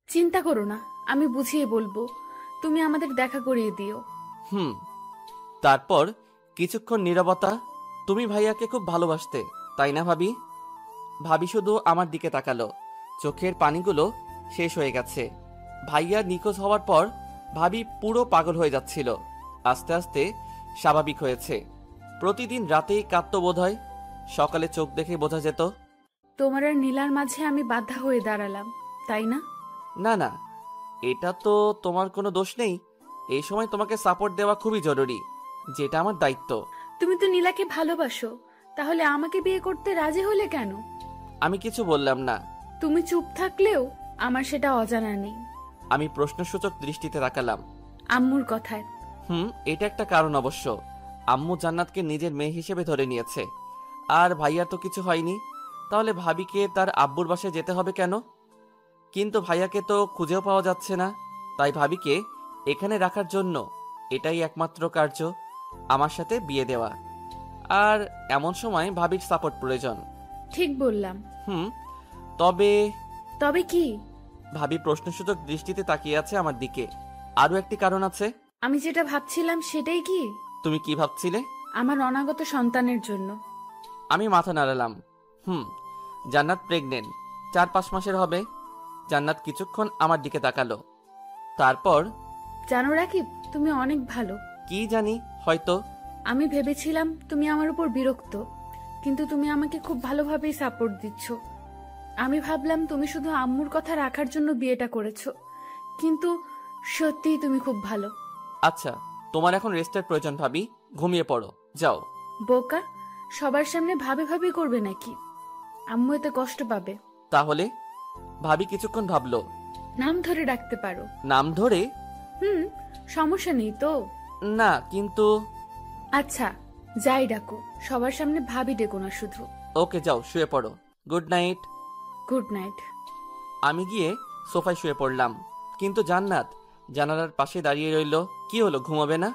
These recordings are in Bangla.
চিন্তা করো না, আমি বুঝিয়ে বলবো। তুমি আমাদের দেখা করিয়ে দিও। হুম। তারপর কিছুক্ষণ নীরবতা। তুমি ভাইয়াকে খুব ভালোবাসতে, তাই না ভাবি? ভাবি শুধু আমার দিকে তাকালো, চোখের পানিগুলো শেষ হয়ে গেছে। ভাইয়া নিখোঁজ হওয়ার পর ভাবি পুরো পাগল হয়ে যাচ্ছিল। আস্তে আস্তে স্বাভাবিক হয়েছে। প্রতিদিন রাতেই কাঁদতো বোধহয়, সকালে চোখ দেখে বোঝা যেত। তোমার আর নীলার মাঝে আমি বাধা হয়ে দাঁড়ালাম, তাই না? না না, এটা তো তোমার কোনো দোষ নেই। এই সময় তোমাকে সাপোর্ট দেওয়া খুবই জরুরি, যেটা আমার দায়িত্ব। তুমি তো নীলাকে ভালোবাসো, তাহলে আমাকে বিয়ে করতে রাজি হলে কেন? আমি কিছু বললাম না। তুমি চুপ থাকলেও আমার সেটা অজানা নেই। আমি প্রশ্নসূচক দৃষ্টিতে তাকালাম। আম্মুর কথায়। এটা একটা কারণ অবশ্য। আম্মু জান্নাতকে নিজের মেয়ে হিসেবে ধরে নিয়েছে। আর ভাইয়ার তো কিছু হয়নি, তাহলে ভাবিকে তার আব্বুর বাসায় যেতে হবে কেন? কিন্তু ভাইয়াকে তো খুঁজেও পাওয়া যাচ্ছে না, তাই ভাবিকে এখানে রাখার জন্য এটাই একমাত্র কার্য, আমার সাথে বিয়ে দেওয়া। আর এমন সময় ভাবির সাপোর্ট প্রয়োজন। ঠিক বললাম। হুম। তবে তবে কি? ভাবি প্রশ্নসূচক দৃষ্টিতে তাকিয়ে আছে আমার দিকে। আরো একটি কারণ আছে। আমি যেটা ভাবছিলাম সেটাই কি? তুমি কি ভাবছিলে? আমার অনাগত সন্তানের জন্য। আমি মাথা নাড়ালাম। জান্নাত প্রেগনেন্ট, 4-5 মাসের হবে। জান্নাত কিছুক্ষণ আমার দিকে তাকালো, তারপর জানো রাকিব, তুমি অনেক ভালো। কি জানি, হয়তো। আমি ভেবেছিলাম তুমি আমার উপর বিরক্ত, কিন্তু তুমি আমাকে খুব ভালোভাবেই সাপোর্ট দিচ্ছ। আমি ভাবলাম তুমি শুধু আম্মুর কথা রাখার জন্য বিয়েটা করেছো, কিন্তু সত্যিই তুমি খুব ভালো। আচ্ছা, তোমার এখন রেস্টের প্রয়োজন ভাবি, ঘুমিয়ে পড়ো, যাও। বোকা, সবার সামনে ভাবে ভাবি করবে নাকি? আম্মু এতে কষ্ট পাবে। তাহলে? ভাবি কিছুক্ষণ ভাবলো। নাম ধরে ডাকতে পারো। নাম ধরে? সমস্যা নেই তো? না, কিন্তু। আচ্ছা, যাই ডাকো, সবার সামনে ভাবি ডেকো না শুধু। ওকে, যাও শুয়ে পড়ো। Good night. Good night. আমি গিয়ে সোফায় শুয়ে পড়লাম, কিন্তু জান্নাত জানালার পাশে দাঁড়িয়ে রইল। কি হলো, ঘুমাবে না?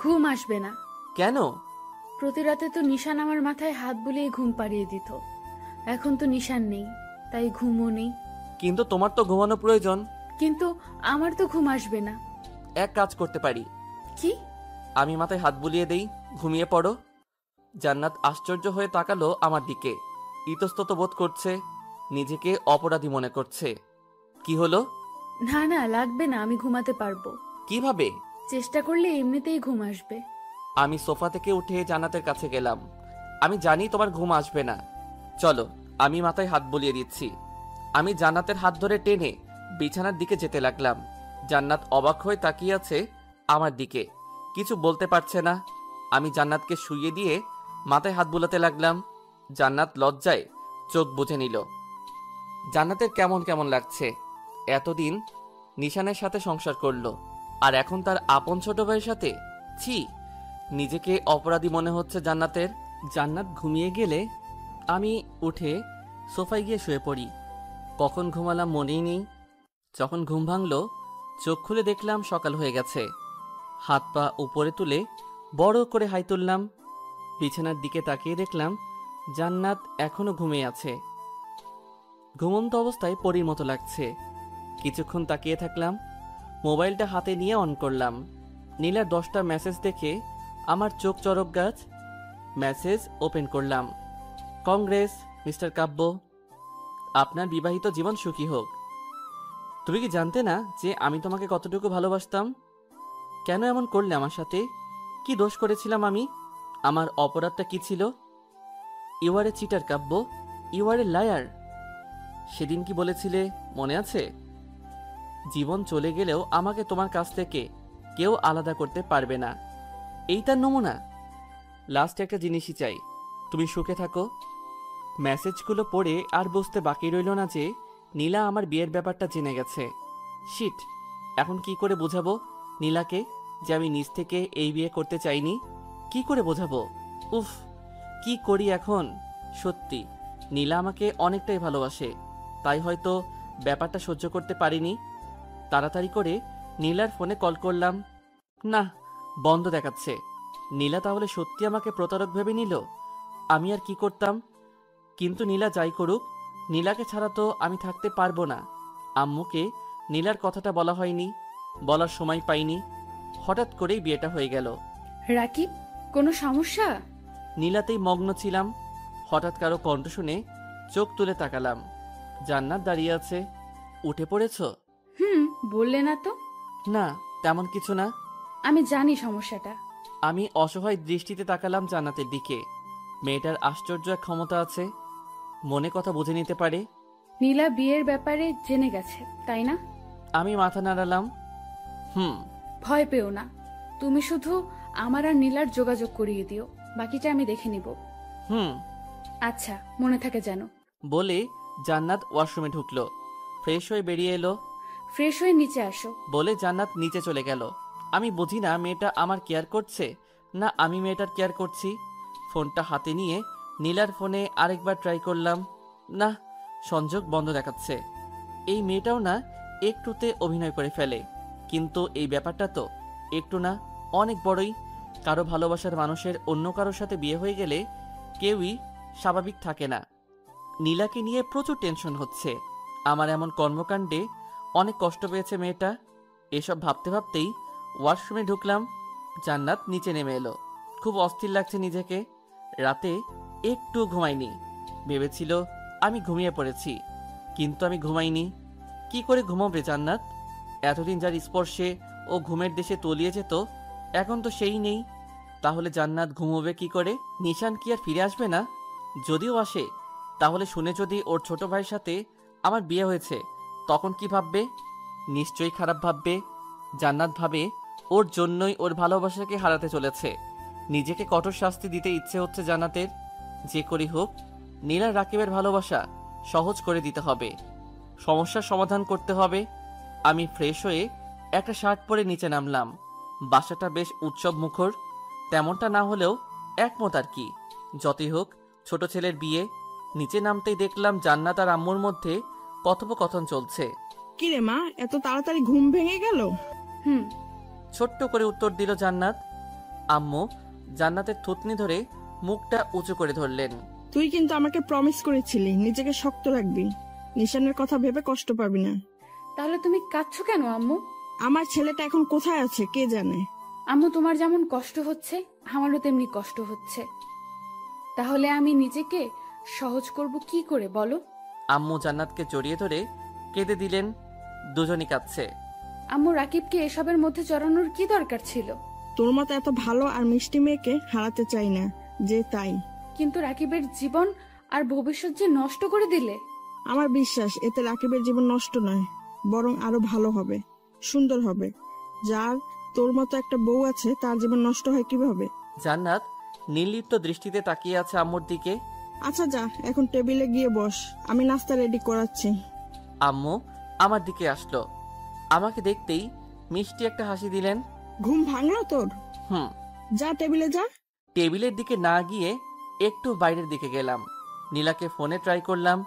ঘুম আসবে না। কেন? প্রতি রাতে তো নিশান আমার মাথায় হাত বুলিয়ে ঘুম পাড়িয়ে দিত। এখন তো নিশান নেই, তাই ঘুমও নেই। কিন্তু তোমার তো ঘুমানো প্রয়োজন। কিন্তু আমার তো ঘুম আসবে না। এক কাজ করতে পারি। কি? আমি মাথায় হাত বুলিয়ে দেই, ঘুমিয়ে পড়ো। জান্নাত আশ্চর্য হয়ে তাকালো আমার দিকে, ইতস্তত বোধ করছে, নিজেকে অপরাধী মনে করছে। কি হলো? না না, লাগবে না, আমি ঘুমাতে পারবো। কিভাবে? চেষ্টা করলে এমনিতেই ঘুম আসবে। আমি সোফা থেকে উঠে জান্নাতের কাছে গেলাম। আমি জানি তোমার ঘুম আসবে না, চলো। আমি মাথায় হাত বুলিয়ে দিচ্ছি। আমি জান্নাতের হাত ধরে টেনে বিছানার দিকে যেতে লাগলাম। জান্নাত অবাক হয়ে তাকিয়ে আছে আমার দিকে, কিছু বলতে পারছে না। আমি জান্নাতকে শুইয়ে দিয়ে মাথায় হাত বুলাতে লাগলাম। জান্নাত লজ্জায় চোখ বুজে নিল। জান্নাতের কেমন কেমন লাগছে। এতদিন নিশানের সাথে সংসার করলো, আর এখন তার আপন ছোট ভাইয়ের সাথে। ছি, নিজেকে অপরাধী মনে হচ্ছে জান্নাতের। জান্নাত ঘুমিয়ে গেলে আমি উঠে সোফায় গিয়ে শুয়ে পড়ি। কখন ঘুমালাম মনেই নেই। যখন ঘুম ভাঙল, চোখ খুলে দেখলাম সকাল হয়ে গেছে। হাত পা উপরে তুলে বড় করে হাই তুললাম। বিছানার দিকে তাকিয়ে দেখলাম জান্নাত এখনো ঘুমিয়ে আছে। ঘুমন্ত অবস্থায় পরীর মতো লাগছে। কিছুক্ষণ তাকিয়ে থাকলাম, মোবাইলটা হাতে নিয়ে অন করলাম। নীলার 10টা মেসেজ দেখে আমার চোখ চরক গাছ। মেসেজ ওপেন করলাম। কংগ্রেস মিস্টার কাব্য, আপনার বিবাহিত জীবন সুখী হোক। তুমি কি জানতে না যে আমি তোমাকে কতটুকু ভালোবাসতাম? কেন এমন করলে আমার সাথে? কি দোষ করেছিলাম আমি? আমার অপরাধটা কি ছিল? You are a cheater Kabya, you are a liar. সেদিন কি বলেছিলে মনে আছে? জীবন চলে গেলেও আমাকে তোমার কাছ থেকে কেউ আলাদা করতে পারবে না। এই তার নমুনা। লাস্ট একটা জিনিসই চাই, তুমি সুখে থাকো। মেসেজগুলো পড়ে আর বুঝতে বাকি রইল না যে নীলা আমার বিয়ের ব্যাপারটা জেনে গেছে। শিট, এখন কি করে বোঝাবো নীলাকে যে আমি নিজ থেকে এই বিয়ে করতে চাইনি? কি করে বোঝাবো? উফ, কি করি এখন? সত্যি নীলা আমাকে অনেকটাই ভালোবাসে, তাই হয়তো ব্যাপারটা সহ্য করতে পারিনি। তাড়াতাড়ি করে নীলার ফোনে কল করলাম। না, বন্ধ দেখাচ্ছে। নীলা তাহলে সত্যি আমাকে প্রতারক ভেবে নিল। আমি আর কি করতাম? কিন্তু নীলা যাই করুক, নীলাকে ছাড়া তো আমি থাকতে পারবো না। আম্মুকে নীলার কথাটা বলা হয়নি, বলার সময় পাইনি। হঠাৎ করেই বিয়েটা হয়ে গেল। রাকিব, কোনো সমস্যা? নীলাতেই মগ্ন ছিলাম। হঠাৎ কারো কণ্ঠ শুনে চোখ তুলে তাকালাম। জান্নাত দাঁড়িয়ে আছে। উঠে পড়েছ? বললে না তো। না, তেমন কিছু না। আমি জানি সমস্যাটা। আমি অসহায় দৃষ্টিতে তাকালাম জান্নাতের দিকে। মেয়েটার আশ্চর্য এক ক্ষমতা আছে, মনে কথা বুঝে নিতে পারে। নীলা বিয়ের ব্যাপারে জেনে গেছে, তাই না? আমি মাথা নাড়ালাম। ভয় পেও না, তুমি শুধু আমার আর নীলার যোগাযোগ করিয়ে দিও, বাকিটা আমি দেখে নিব। আচ্ছা, মনে থাকে যেন। বলে জান্নাত ওয়াশরুমে ঢুকলো। ফ্রেশ হয়ে বেরিয়ে এলো। ফ্রেশ হয়ে নিচে আসো বলে জান্নাত নিচে চলে গেল। আমি বুঝি না মেয়েটা আমার কেয়ার করছে না আমি মেয়েটার কেয়ার করছি। ফোনটা হাতে নিয়ে নীলার ফোনে আরেকবার ট্রাই করলাম। না, সংযোগ বন্ধ দেখাচ্ছে। এই মেয়েটাও না একটুতে অভিনয় করে ফেলে, কিন্তু এই ব্যাপারটা তো একটু না, অনেক বড়ই। কারো ভালোবাসার মানুষের অন্য কারোর সাথে বিয়ে হয়ে গেলে কেউই স্বাভাবিক থাকে না। নীলাকে নিয়ে প্রচুর টেনশন হচ্ছে। আমার এমন কর্মকাণ্ডে অনেক কষ্ট পেয়েছে মেয়েটা। এসব ভাবতে ভাবতেই ওয়াশরুমে ঢুকলাম। জান্নাত নিচে নেমে এলো। খুব অস্থির লাগছে নিজেকে। রাতে একটু ঘুমাইনি। ভেবেছিল আমি ঘুমিয়ে পড়েছি, কিন্তু আমি ঘুমাইনি। কি করে ঘুমাবে জান্নাত? এতদিন যার স্পর্শে ও ঘুমের দেশে তলিয়ে যেত, এখন তো সেই নেই। তাহলে জান্নাত ঘুমোবে কি করে? নিশান কি আর ফিরে আসবে না? যদিও আসে, তাহলে শুনে যদি ওর ছোট ভাইয়ের সাথে আমার বিয়ে হয়েছে, তখন কি ভাববে? নিশ্চয়ই খারাপ ভাববে। জান্নাত ভাবে ওর জন্যই ওর ভালোবাসাকে হারাতে চলেছে। নিজেকে কঠোর শাস্তি দিতে ইচ্ছে হচ্ছে জান্নাতের। যে করি হোক, নীলা রাকিবের ভালোবাসা সহজ করে দিতে হবে, সমস্যার সমাধান করতে হবে। আমি ফ্রেশ হয়ে একটা শার্ট পরে নিচে নামলাম। বাসাটা বেশ উৎসব মুখর, তেমনটা না হলেও একমত আর কি। যতই হোক, ছোট ছেলের বিয়ে। নিচে নামতেই দেখলাম জান্নাত আর আম্মুর মধ্যে কথোপকথন চলছে। কিরে মা, এত তাড়াতাড়ি ঘুম ভেঙে গেল? ছোট্ট করে উত্তর দিল জান্নাত। আম্মু জান্নাতের থুতনি ধরে মুখটা উঁচু করে ধরলেন। তুই কিন্তু আমাকে প্রমিস করেছিলি নিজেকে শক্ত রাখবি, নিশানের কথা ভেবে কষ্ট পাবি না। তাহলে তুমি কাঁদছো কেন আম্মু? আমার ছেলেটা এখন কোথায় আছে কে জানে। আম্মু, তোমার যেমন কষ্ট হচ্ছে আমারও তেমনি কষ্ট হচ্ছে। তাহলে আমি নিজেকে সহজ করব কি করে বলো? আম্মু জান্নাতকে জড়িয়ে ধরে কেঁদে দিলেন। দুজনই কাঁদছে। আম্মু, রাকিবকে এসবের মধ্যে জড়ানোর কি দরকার ছিল? তোর মতো এত ভালো আর মিষ্টি মেয়েকে হারাতে চাই না, যে তাই। কিন্তু রাকিবের জীবন আর ভবিষ্যৎ যে নষ্ট করে দিলে। আমার বিশ্বাস এতে রাকিবের জীবন নষ্ট নয়, বরং আরো ভালো হবে, সুন্দর হবে। যার তোর মতো একটা বউ আছে তার জীবন নষ্ট হয় কিভাবে? জান্নাত নির্লিপ্ত দৃষ্টিতে তাকিয়ে আছে আম্মুর দিকে। আচ্ছা যা, এখন টেবিলে গিয়ে বস, আমি নাস্তা রেডি করাচ্ছি। আম্মু আমার দিকে আসলো। আমাকে দেখতেই মিষ্টি একটা হাসি দিলেন। ঘুম ভাঙলো তোর? যা টেবিলে যা। টেবিলের দিকে না গিয়ে একটু বাইরের দিকে গেলাম। নীলাকে ফোনে ট্রাই করলাম,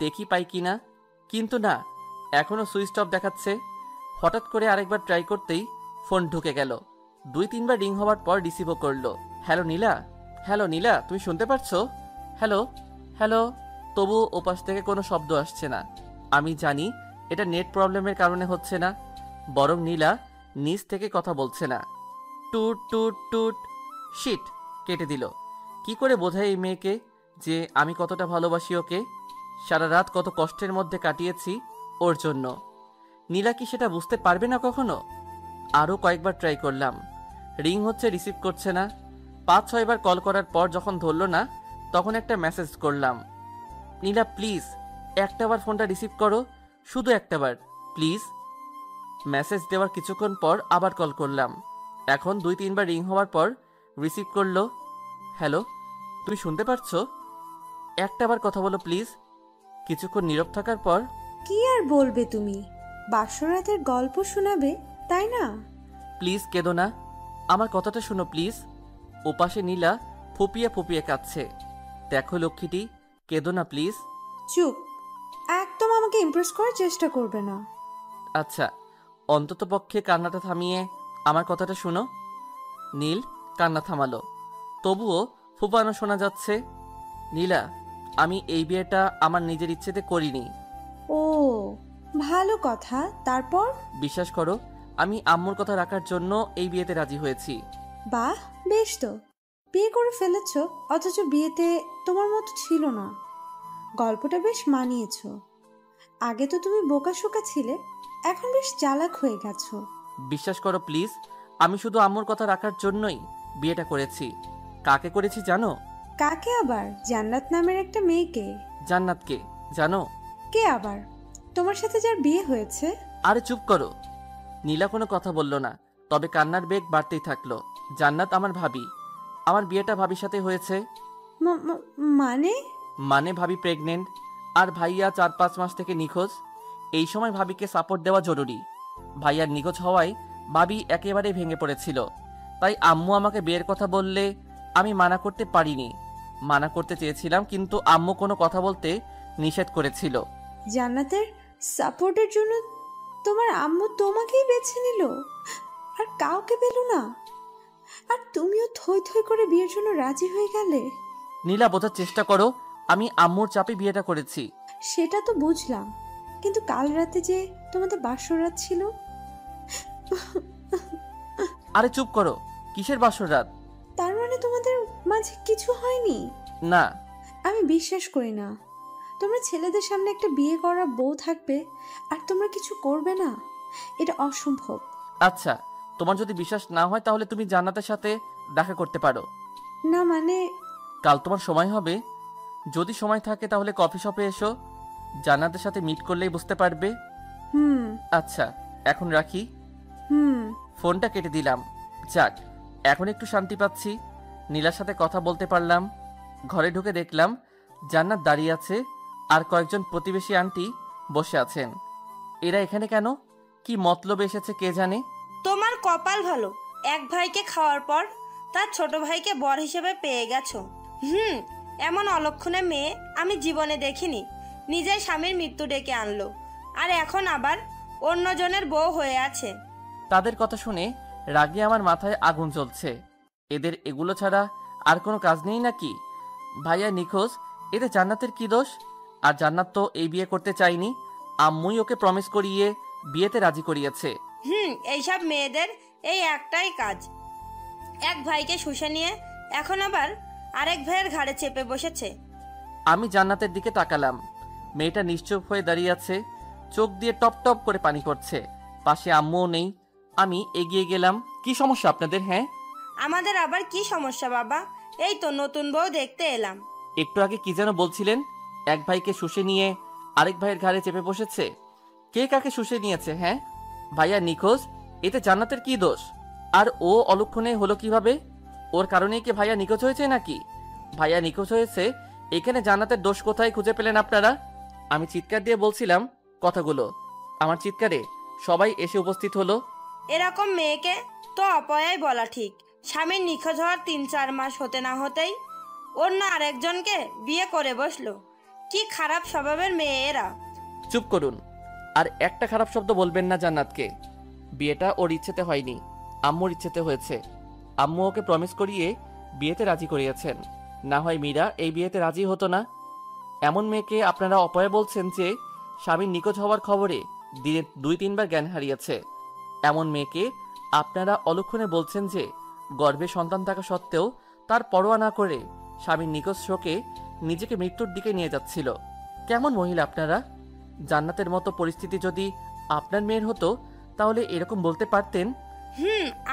দেখি পাই কিনা, কিন্তু না, এখনো সুইচ অফ দেখাচ্ছে। হঠাৎ করে আরেকবার ট্রাই করতেই ফোন ঢুকে গেল। 2-3 বার রিং হওয়ার পর রিসিভও করলো। হ্যালো নীলা, হ্যালো নীলা, তুমি শুনতে পারছো? Hello hello. তবু ওপাশ থেকে কোনো শব্দ আসছে না। আমি জানি এটা নেট প্রবলেমের কারণে হচ্ছে না, বরং নীলা নিজ থেকে কথা বলছে না। টুট টুট টুট। শিট, কেটে দিল। কি করে বোঝাই এই মেয়েকে যে আমি কতটা ভালোবাসি ওকে? সারা রাত কত কষ্টের মধ্যে কাটিয়েছি ওর জন্য। নীলা কি সেটা বুঝতে পারবে না কখনো? আরও কয়েকবার ট্রাই করলাম, রিং হচ্ছে, রিসিভ করছে না। 5-6 বার কল করার পর যখন ধরলো না, তখন একটা মেসেজ করলাম, নীলা প্লিজ একটাবার ফোনটা রিসিভ করো, শুধু একটাবার প্লিজ। মেসেজ দেওয়ার কিছুক্ষণ পর আবার কল করলাম। এখন 2-3 বার রিং হওয়ার পর রিসিভ করলো। হ্যালো, তুমি শুনতে পারছো? একটাবার কথা বলো প্লিজ। কিছুক্ষণ নীরব থাকার পর, কি আর বলবে তুমি, বাসরাতের গল্প শোনাবে তাই না? প্লিজ কেঁদো না, আমার কথাটা শোনো প্লিজ। ওপাশে নীলা ফুপিয়ে ফুপিয়ে কাঁদছে। দেখো লক্ষ্মীটি, কেঁদো না প্লিজ। চুপ, একদম আমাকে ইমপ্রেস করার চেষ্টা করবে না। আচ্ছা, অন্তত পক্ষে কান্নাটা থামিয়ে আমার কথাটা শুনো। নীল কান্না থামালো, তবুও ফুপানো শোনা যাচ্ছে। নীলা, আমি এই বিয়েটা আমার নিজের ইচ্ছেতে করিনি। ও, ভালো কথা। তারপর? বিশ্বাস করো, আমি আম্মুর কথা রাখার জন্য এই বিয়েতে রাজি হয়েছি। বাহ, বেশ তো। বিয়ে করে ফেলেছ, অথচ বিয়েতে তোমার মতো ছিল না। গল্পটা বেশ মানিয়েছ। আগে তো তুমি বোকাশোকা ছিলে, এখন বেশ চালাক হয়ে গেছো। বিশ্বাস করো প্লিজ, আমি শুধু আম্মুর কথা রাখার জন্যই বিয়েটা করেছি। কাকে করেছি জানো? কাকে আবার? জান্নাত নামের একটা মেয়েকে। জান্নাতকে জানো? কে আবার? তোমার সাথে যার বিয়ে হয়েছে? আরে চুপ করো। নীলা কোনো কথা বলল না, তবে কান্নার বেগ বাড়তেই থাকলো। জান্নাত আমার ভাবি। আমার বিয়েটা ভাবির সাথে হয়েছে। ম- ম- মানে? মানে ভাবি প্রেগনেন্ট, আর ভাইয়া 4-5 মাস থেকে নিখোঁজ। এই সময় ভাবিকে সাপোর্ট দেওয়া জরুরি। ভাইয়ার নিখোঁজ হওয়ায় ভাবি একেবারে ভেঙে পড়েছিল। তাই আম্মু আমাকে বিয়ের কথা বললে আমি মানা করতে পারিনি। মানা করতে চেয়েছিলাম, কিন্তু আম্মু কোনো কথা বলতে নিষেধ করেছিল। জান্নাতের সাপোর্টের জন্য তোমার আম্মু তোমাকেই বেছে নিল, আর কাউকে পেল না? আর তুমিও থই থই করে বিয়ের জন্য রাজি হয়ে গেলে? নীলা, বোঝার চেষ্টা করো, আমি আম্মুর চাপে বিয়েটা করেছি। সেটা তো বুঝলাম, কিন্তু কাল রাতে যে তোমাদের বাসরাত ছিল। আরে চুপ করো, কিসের বাসর রাত? তার মানে তোমাদের মাঝে কিছু হয়নি? না। আমি বিশ্বাস করি না। তোমরা ছেলেদের সামনে একটা বিয়ে করা বউ থাকবে আর তোমরা কিছু করবে না, এটা অসম্ভব। আচ্ছা, তোমার যদি বিশ্বাস না হয় তাহলে তুমি জান্নাতের সাথে দেখা করতে পারো। না মানে? কাল তোমার সময় হবে? যদি সময় থাকে তাহলে কফি শপে এসো, জান্নাতের সাথে মিট করলেই বুঝতে পারবে। হুম আচ্ছা, এখন রাখি। হুম। ফোনটা কেটে দিলাম। যাক, এখন একটু শান্তি পাচ্ছি। নীলার সাথে কথা বলতে পারলাম। ঘরে ঢুকে দেখলাম জান্নাত দাঁড়িয়ে আছে, আর কয়েকজন প্রতিবেশী আন্টি বসে আছেন। এরা এখানে কেন? কি মতলব এসেছে কে জানে। তোমার কপাল ভালো, এক ভাইকে খাওয়ার পর তার ছোট ভাইকে বর হিসেবে পেয়ে গেছো। এমন অলক্ষণে মেয়ে আমি জীবনে দেখিনি। নিজের স্বামীর মৃত্যু ডেকে আনলো, আর এখন আবার অন্যজনের বউ হয়ে আছে। তাদের কথা শুনে রাগে আমার মাথায় আগুন জ্বলছে। এদের এগুলো ছাড়া আর কোনো কাজ নেই নাকি? ভাইয়া নিখোঁজ, এতে জান্নাতের কি দোষ? আর জান্নাত তো এই বিয়ে করতে চায়নি, আম্মুই ওকে প্রমিস করিয়ে বিয়েতে রাজি করিয়েছে। এইসব মেয়েদের এই একটাই কাজ, এক ভাইকে শুষে নিয়ে এখন আবার আরেক ভাইয়ের ঘাড়ে চেপে বসেছে। আমি জান্নাতের দিকে তাকালাম। মেয়েটা নিশ্চুপ হয়ে দাঁড়িয়ে আছে, চোখ দিয়ে টপ টপ করে পানি পড়ছে। পাশে আম্মুও নেই। আমি এগিয়ে গেলাম। কি সমস্যা আপনাদের? হ্যাঁ, আমাদের আবার কি সমস্যা বাবা? এই তো নতুন বউ দেখতে এলাম। একটু আগে কি যেন বলছিলেন? এক ভাইকে শুষে নিয়ে আরেক ভাইয়ের ঘাড়ে চেপে বসেছে। কে কাকে শুষে নিয়েছে? হ্যাঁ, ভাইয়া নিখোঁজ, এতে জান্নাতের কি দোষ? আর ও অলক্ষণে হলো কিভাবে? ওর কারণেই কি ভাইয়া নিখোঁজ হয়েছে নাকি? ভাইয়া নিখোঁজ হয়েছে, এখানে জান্নাতের দোষ কোথায় খুঁজে পেলেন আপনারা? আমি চিৎকার দিয়ে বলছিলাম কথাগুলো। আমার চিৎকারে সবাই এসে উপস্থিত হলো। এরকম মেয়েকে তো অপয়াই বলা ঠিক। স্বামীর নিখোঁজ হওয়ার 3-4 মাস হতে না হতেই অন্য আরেকজনকে বিয়ে করে বসলো। কি খারাপ স্বভাবের মেয়ে এরা। চুপ করুন, আর একটা খারাপ শব্দ বলবেন না জান্নাতকে। বিয়েটা ওর ইচ্ছেতে হয়নি, আম্মুর ইচ্ছেতে হয়েছে। আম্মু ওকে প্রমিস করিয়ে বিয়েতে রাজি করিয়েছেন। না হয় মীরা এই বিয়েতে রাজি হতো না। এমন মেয়েকে আপনারা অপয়া বলছেন যে স্বামীর নিখোঁজ হওয়ার খবরে দিনে 2-3 বার জ্ঞান হারিয়েছে। এমন মেয়েকে আপনারা অলক্ষণে বলছেন যে গর্ভে সন্তান থাকা সত্ত্বেও তার পরোয়া না করে স্বামীর নিখোঁজ শোকে নিজেকে মৃত্যুর দিকে নিয়ে যাচ্ছিল। কেমন মহিলা আপনারা? জান্নাতের মতো পরিস্থিতি যদি আপনার মেয়ের হতো তাহলে এরকম বলতে পারতেন?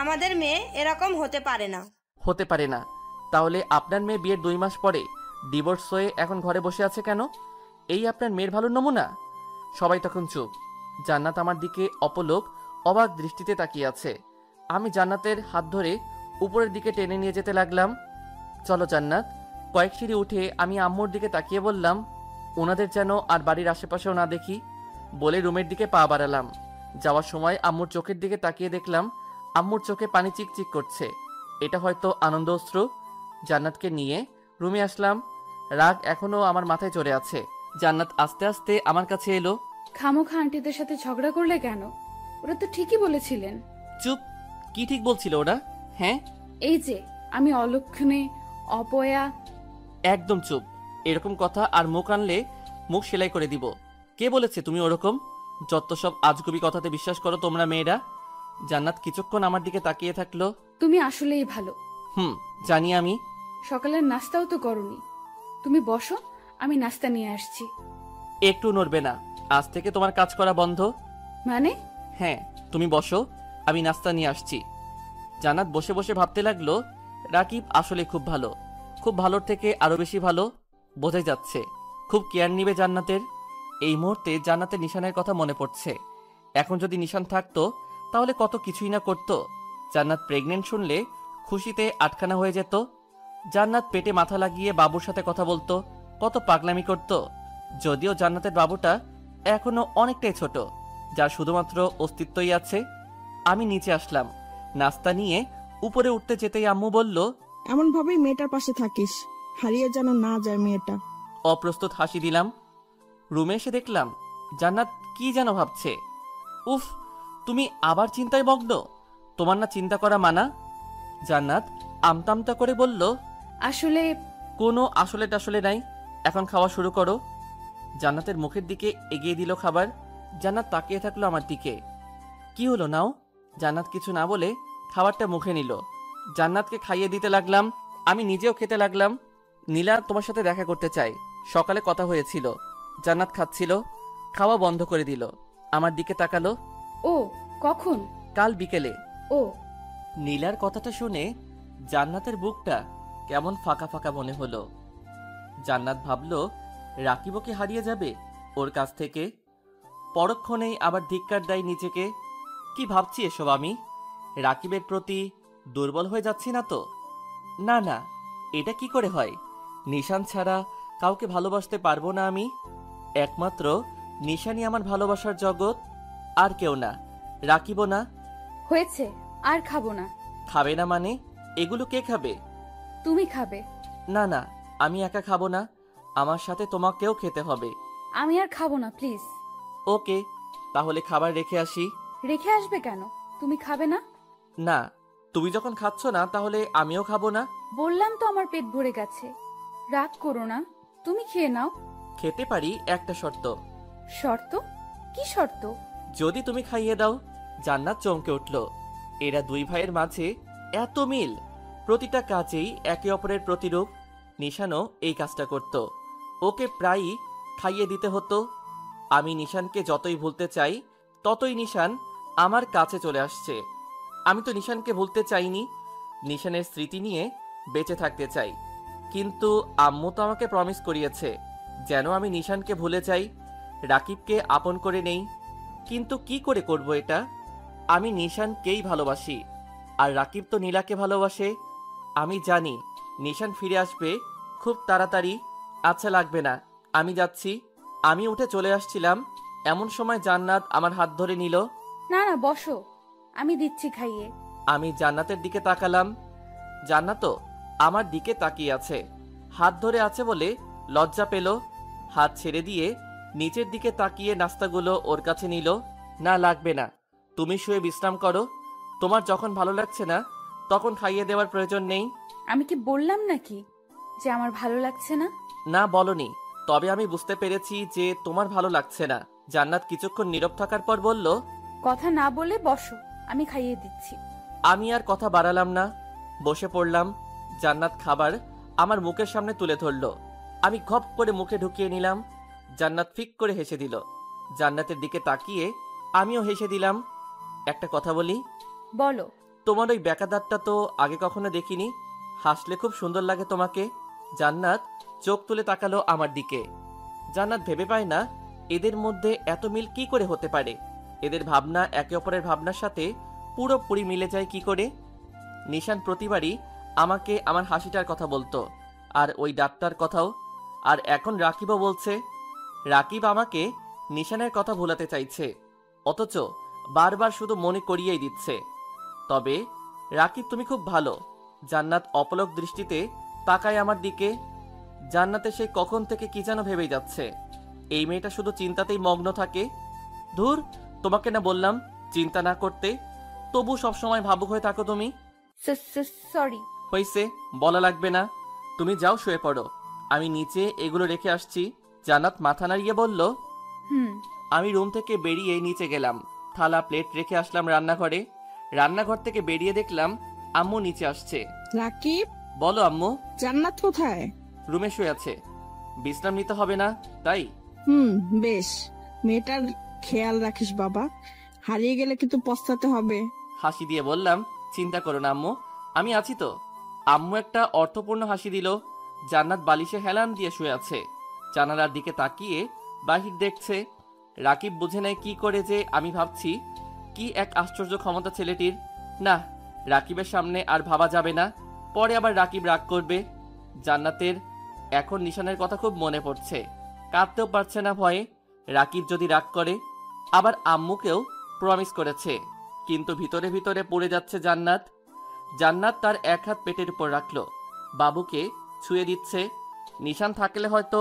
আমাদের মেয়ে এরকম হতে পারে না। হতে পারে না? তাহলে আপনার মেয়ে বিয়ের 2 মাস পরে ডিভোর্স হয়ে এখন ঘরে বসে আছে কেন? এই আপনার মেয়ের ভালো নমুনা? সবাই তখন চুপ। জান্নাত আমার দিকে অপলোক অবাক দৃষ্টিতে তাকিয়ে আছে। আমি জান্নাতের হাত ধরে উপরের দিকে টেনে নিয়ে যেতে লাগলাম। চলো জান্নাত। কয়েক সিঁড়ি উঠে আমি আম্মুর দিকে তাকিয়ে বললাম, ওনাদের যেন আর বাড়ির আশেপাশেও না দেখি। বলে রুমের দিকে পা বাড়ালাম। যাওয়ার সময় আম্মুর চোখের দিকে তাকিয়ে দেখলাম আম্মুর চোখে পানি চিকচিক করছে। এটা হয়তো আনন্দ অশ্রু। জান্নাতকে নিয়ে রুমে আসলাম। রাগ এখনো আমার মাথায় চড়ে আছে। জান্নাত আস্তে আস্তে আমার কাছে এলো। খামোখা আন্টিদের সাথে ঝগড়া করলে কেন? ওরা তো ঠিকই বলেছিলেন। চুপ। কি ঠিক বলছিল ওরা? হ্যাঁ, এই যে আমি অলক্ষণে অপয়া। একদম চুপ। এরকম কথা আর মুখ আনলে মুখ সেলাই করে দিব। কে বলেছে তুমি ওরকম? যত সব আজগুবি কথাতে বিশ্বাস করো তোমরা মেয়েরা। জান্নাত কিছুক্ষণ আমার দিকে তাকিয়ে থাকলো। তুমি আসলেই ভালো। জানি আমি। সকালের নাস্তাও তো করনি। তুমি বসো, আমি নাস্তা নিয়ে আসছি। একটু নড়বে না, আজ থেকে তোমার কাজ করা বন্ধ। মানে? হ্যাঁ, তুমি বসো, আমি নাস্তা নিয়ে আসছি। জান্নাত বসে বসে ভাবতে লাগলো, রাকিব আসলে খুব ভালো, খুব ভালোর থেকে আরো বেশি ভালো। বোঝাই যাচ্ছে খুব কেয়ার নিবে জান্নাতের। এই মুহূর্তে জান্নাতের নিশানের কথা মনে পড়ছে। এখন যদি নিশান থাকতো তাহলে কত কিছুই না করতো। জান্নাত প্রেগনেন্ট শুনলে খুশিতে আটখানা হয়ে যেত। জান্নাত পেটে মাথা লাগিয়ে বাবুর সাথে কথা বলতো, কত পাগলামি করত। যদিও জান্নাতের বাবুটা এখনো অনেকটাই ছোট, যার শুধুমাত্র অস্তিত্বই আছে। আমি নিচে আসলাম, নাস্তা নিয়ে উপরে উঠতে যেতেই আম্মু বলল, এমন ভাবেই মেয়েটার পাশে থাকিস, হারিয়ে যেন না যায় মেয়েটা। অপ্রস্তুত হাসি দিলাম। রুমে এসে দেখলাম জান্নাত কি যেন ভাবছে। উফ, তুমি আবার চিন্তায় মগ্ন? তোমার না চিন্তা করা মানা? জান্নাত আমতামতা করে বলল, আসলে কোনো আসলে টাসলে নাই, এখন খাওয়া শুরু করো। জান্নাতের মুখের দিকে এগিয়ে দিল খাবার। জান্নাত তাকিয়ে থাকলো আমার দিকে। কি হলো নাও? জান্নাত কিছু না বলে খাবারটা মুখে নিল। জান্নাতকে খাইয়ে দিতে লাগলাম, আমি নিজেও খেতে লাগলাম। নীলা তোমার সাথে দেখা করতে চাই, সকালে কথা হয়েছিল। জান্নাত খাচ্ছিল, খাওয়া বন্ধ করে দিল। আমার দিকে তাকালো। ও কখন? কাল বিকেলে। ও। নীলার কথাটা শুনে জান্নাতের বুকটা কেমন ফাঁকা ফাঁকা মনে হলো। জান্নাত ভাবলো রাকিবও কি হারিয়ে যাবে ওর কাছ থেকে? পরক্ষণেই আবার ধিক্কার দেয় নিজেকে। কি ভাবছি এসব আমি? রাকিবের প্রতি দুর্বল হয়ে যাচ্ছি না তো? না না, এটা কি করে হয়? নিশান ছাড়া কাউকে ভালোবাসতে পারবো না আমি। একমাত্র নিশানই আমার ভালোবাসার জগৎ, আর কেউ না, রাকিবও না। হয়েছে, আর খাবো না। খাবে না মানে? এগুলো কে খাবে? তুমি খাবে। না না, আমি একা খাবো না, আমার সাথে তোমাকেও খেতে হবে। আমি আর খাবো না, প্লিজ। ওকে, তাহলে খাবার রেখে আসি। রেখে আসবে কেন? তুমি খাবে না? না, তুমি যখন খাচ্ছ না তাহলে আমিও খাবো না। বললাম তো আমার পেট ভরে গেছে। রাগ করো না, তুমি খেয়ে নাও। খেতে পারি, একটা শর্ত। শর্ত? কি শর্ত? যদি তুমি খাইয়ে দাও। জান্নাত চমকে উঠল। এরা দুই ভাইয়ের মাঝে এত মিল, প্রতিটা কাজেই একে অপরের প্রতিরূপ। নিশানও এই কাজটা করত, ওকে প্রায়ই খাইয়ে দিতে হতো। আমি নিশানকে যতই ভুলতে চাই ততই নিশান আমার কাছে চলে আসছে। আমি তো নিশানকে ভুলতে চাইনি, নিশানের স্মৃতি নিয়ে বেঁচে থাকতে চাই। কিন্তু আম্মু তো আমাকে প্রমিস করিয়েছে যেন আমি নিশানকে ভুলে যাই, রাকিবকে আপন করে নেই। কিন্তু কি করে করব এটা? আমি নিশানকেই ভালোবাসি, আর রাকিব তো নীলাকে ভালোবাসে। আমি জানি নিশান ফিরে আসবে খুব তাড়াতাড়ি। আচ্ছা লাগবে না, আমি যাচ্ছি। আমি উঠে চলে আসছিলাম, এমন সময় জান্নাত আমার হাত ধরে নিল। না না, বসো, আমি দিচ্ছি খাইয়ে। আমি জান্নাতের দিকে তাকালাম। জান্নাতও আমার দিকে তাকিয়ে আছে, হাত ধরে আছে বলে লজ্জা পেল। হাত ছেড়ে দিয়ে নিচের দিকে তাকিয়ে নাস্তাগুলো ওর কাছে নিল। না লাগবে না, তুমি শুয়ে বিশ্রাম করো। তোমার যখন ভালো লাগছে না তখন খাইয়ে দেওয়ার প্রয়োজন নেই। আমি কি বললাম নাকি যে আমার ভালো লাগছে না? না বলনি, তবে আমি বুঝতে পেরেছি যে তোমার ভালো লাগছে না। জান্নাত কিছুক্ষণ নীরব থাকার পর বলল, কথা না বলে বসো, আমি খাইয়ে দিচ্ছি। আমি আর কথা বাড়ালাম না, বসে পড়লাম। জান্নাত খাবার আমার মুখের সামনে তুলে ধরল। আমি ঘপ করে মুখে ঢুকিয়ে নিলাম। জান্নাত ফিক করে হেসে দিল। জান্নাতের দিকে তাকিয়ে আমিও হেসে দিলাম। একটা কথা বলি? বলো। তোমার ওই ব্যাকাদারটা তো আগে কখনো দেখিনি, হাসলে খুব সুন্দর লাগে তোমাকে। জান্নাত চোখ তুলে তাকালো আমার দিকে। জান্নাত ভেবে পায় না এদের মধ্যে এত মিল কি করে হতে পারে। এদের ভাবনা একে অপরের ভাবনার সাথে পুরোপুরি মিলে যায় কি করে। নিশান প্রতিবারই আমাকে আমার হাসিটার কথা বলতো, আর ওই ডাক্তার কথাও। আর এখন রাকিবও বলছে। রাকিব আমাকে নিশানের কথা ভোলাতে চাইছে, অথচ বারবার শুধু মনে করিয়েই দিচ্ছে। তবে রাকিব তুমি খুব ভালো। জান্নাত অপলক দৃষ্টিতে তাকায় আমার দিকে। জান্নাতে সে কখন থেকে কি যেন ভেবেই যাচ্ছে। এই মেয়েটা শুধু চিন্তাতেই মগ্ন থাকে। ধুর, তোমাকে না বললাম চিন্তা না করতে, তবু সবসময় ভাবুক হয়ে থাকো তুমি। সরি। হইছে, বলা লাগবে না, তুমি যাও শুয়ে পড়ো, আমি নিচে এগুলো রেখে আসছি। জান্নাত মাথা নাড়িয়ে বলল, আমি রুম থেকে বেরিয়ে নিচে গেলাম, থালা প্লেট রেখে আসলাম রান্নাঘরে। রান্নাঘর থেকে বেরিয়ে দেখলাম আম্মু নিচে আসছে। রাকিব, বলো আম্মু। জান্নাত কোথায়? রুমে শুয়ে আছে, বিশ্রাম নিতে হবে না তাই। বেশ, মেয়েটার খেয়াল রাখিস বাবা, হারিয়ে গেলে কিন্তু পস্তাতে হবে। হাসি দিয়ে বললাম, চিন্তা করো না আম্মু, আমি আছি তো। আম্মু একটা অর্থপূর্ণ হাসি দিল। জান্নাত বালিশে হেলান দিয়ে শুয়ে আছে, জানালার দিকে তাকিয়ে বাহির দেখছে। রাকিব বুঝে নেয় কি করে যে আমি ভাবছি। কি এক আশ্চর্য ক্ষমতা ছেলেটির। না, রাকিবের সামনে আর ভাবা যাবে না, পরে আবার রাকিব রাগ করবে। জান্নাতের এখন নিশানের কথা খুব মনে পড়ছে, কাঁদতেও পারছে না ভয়ে। রাকিব যদি রাগ করে, আবার আম্মুকেও প্রমিস করেছে, কিন্তু ভিতরে ভিতরে পড়ে যাচ্ছে জান্নাত। জান্নাত তার এক হাত পেটের উপর রাখলো, বাবুকে ছুঁয়ে দিচ্ছে। নিশান থাকলে হয়তো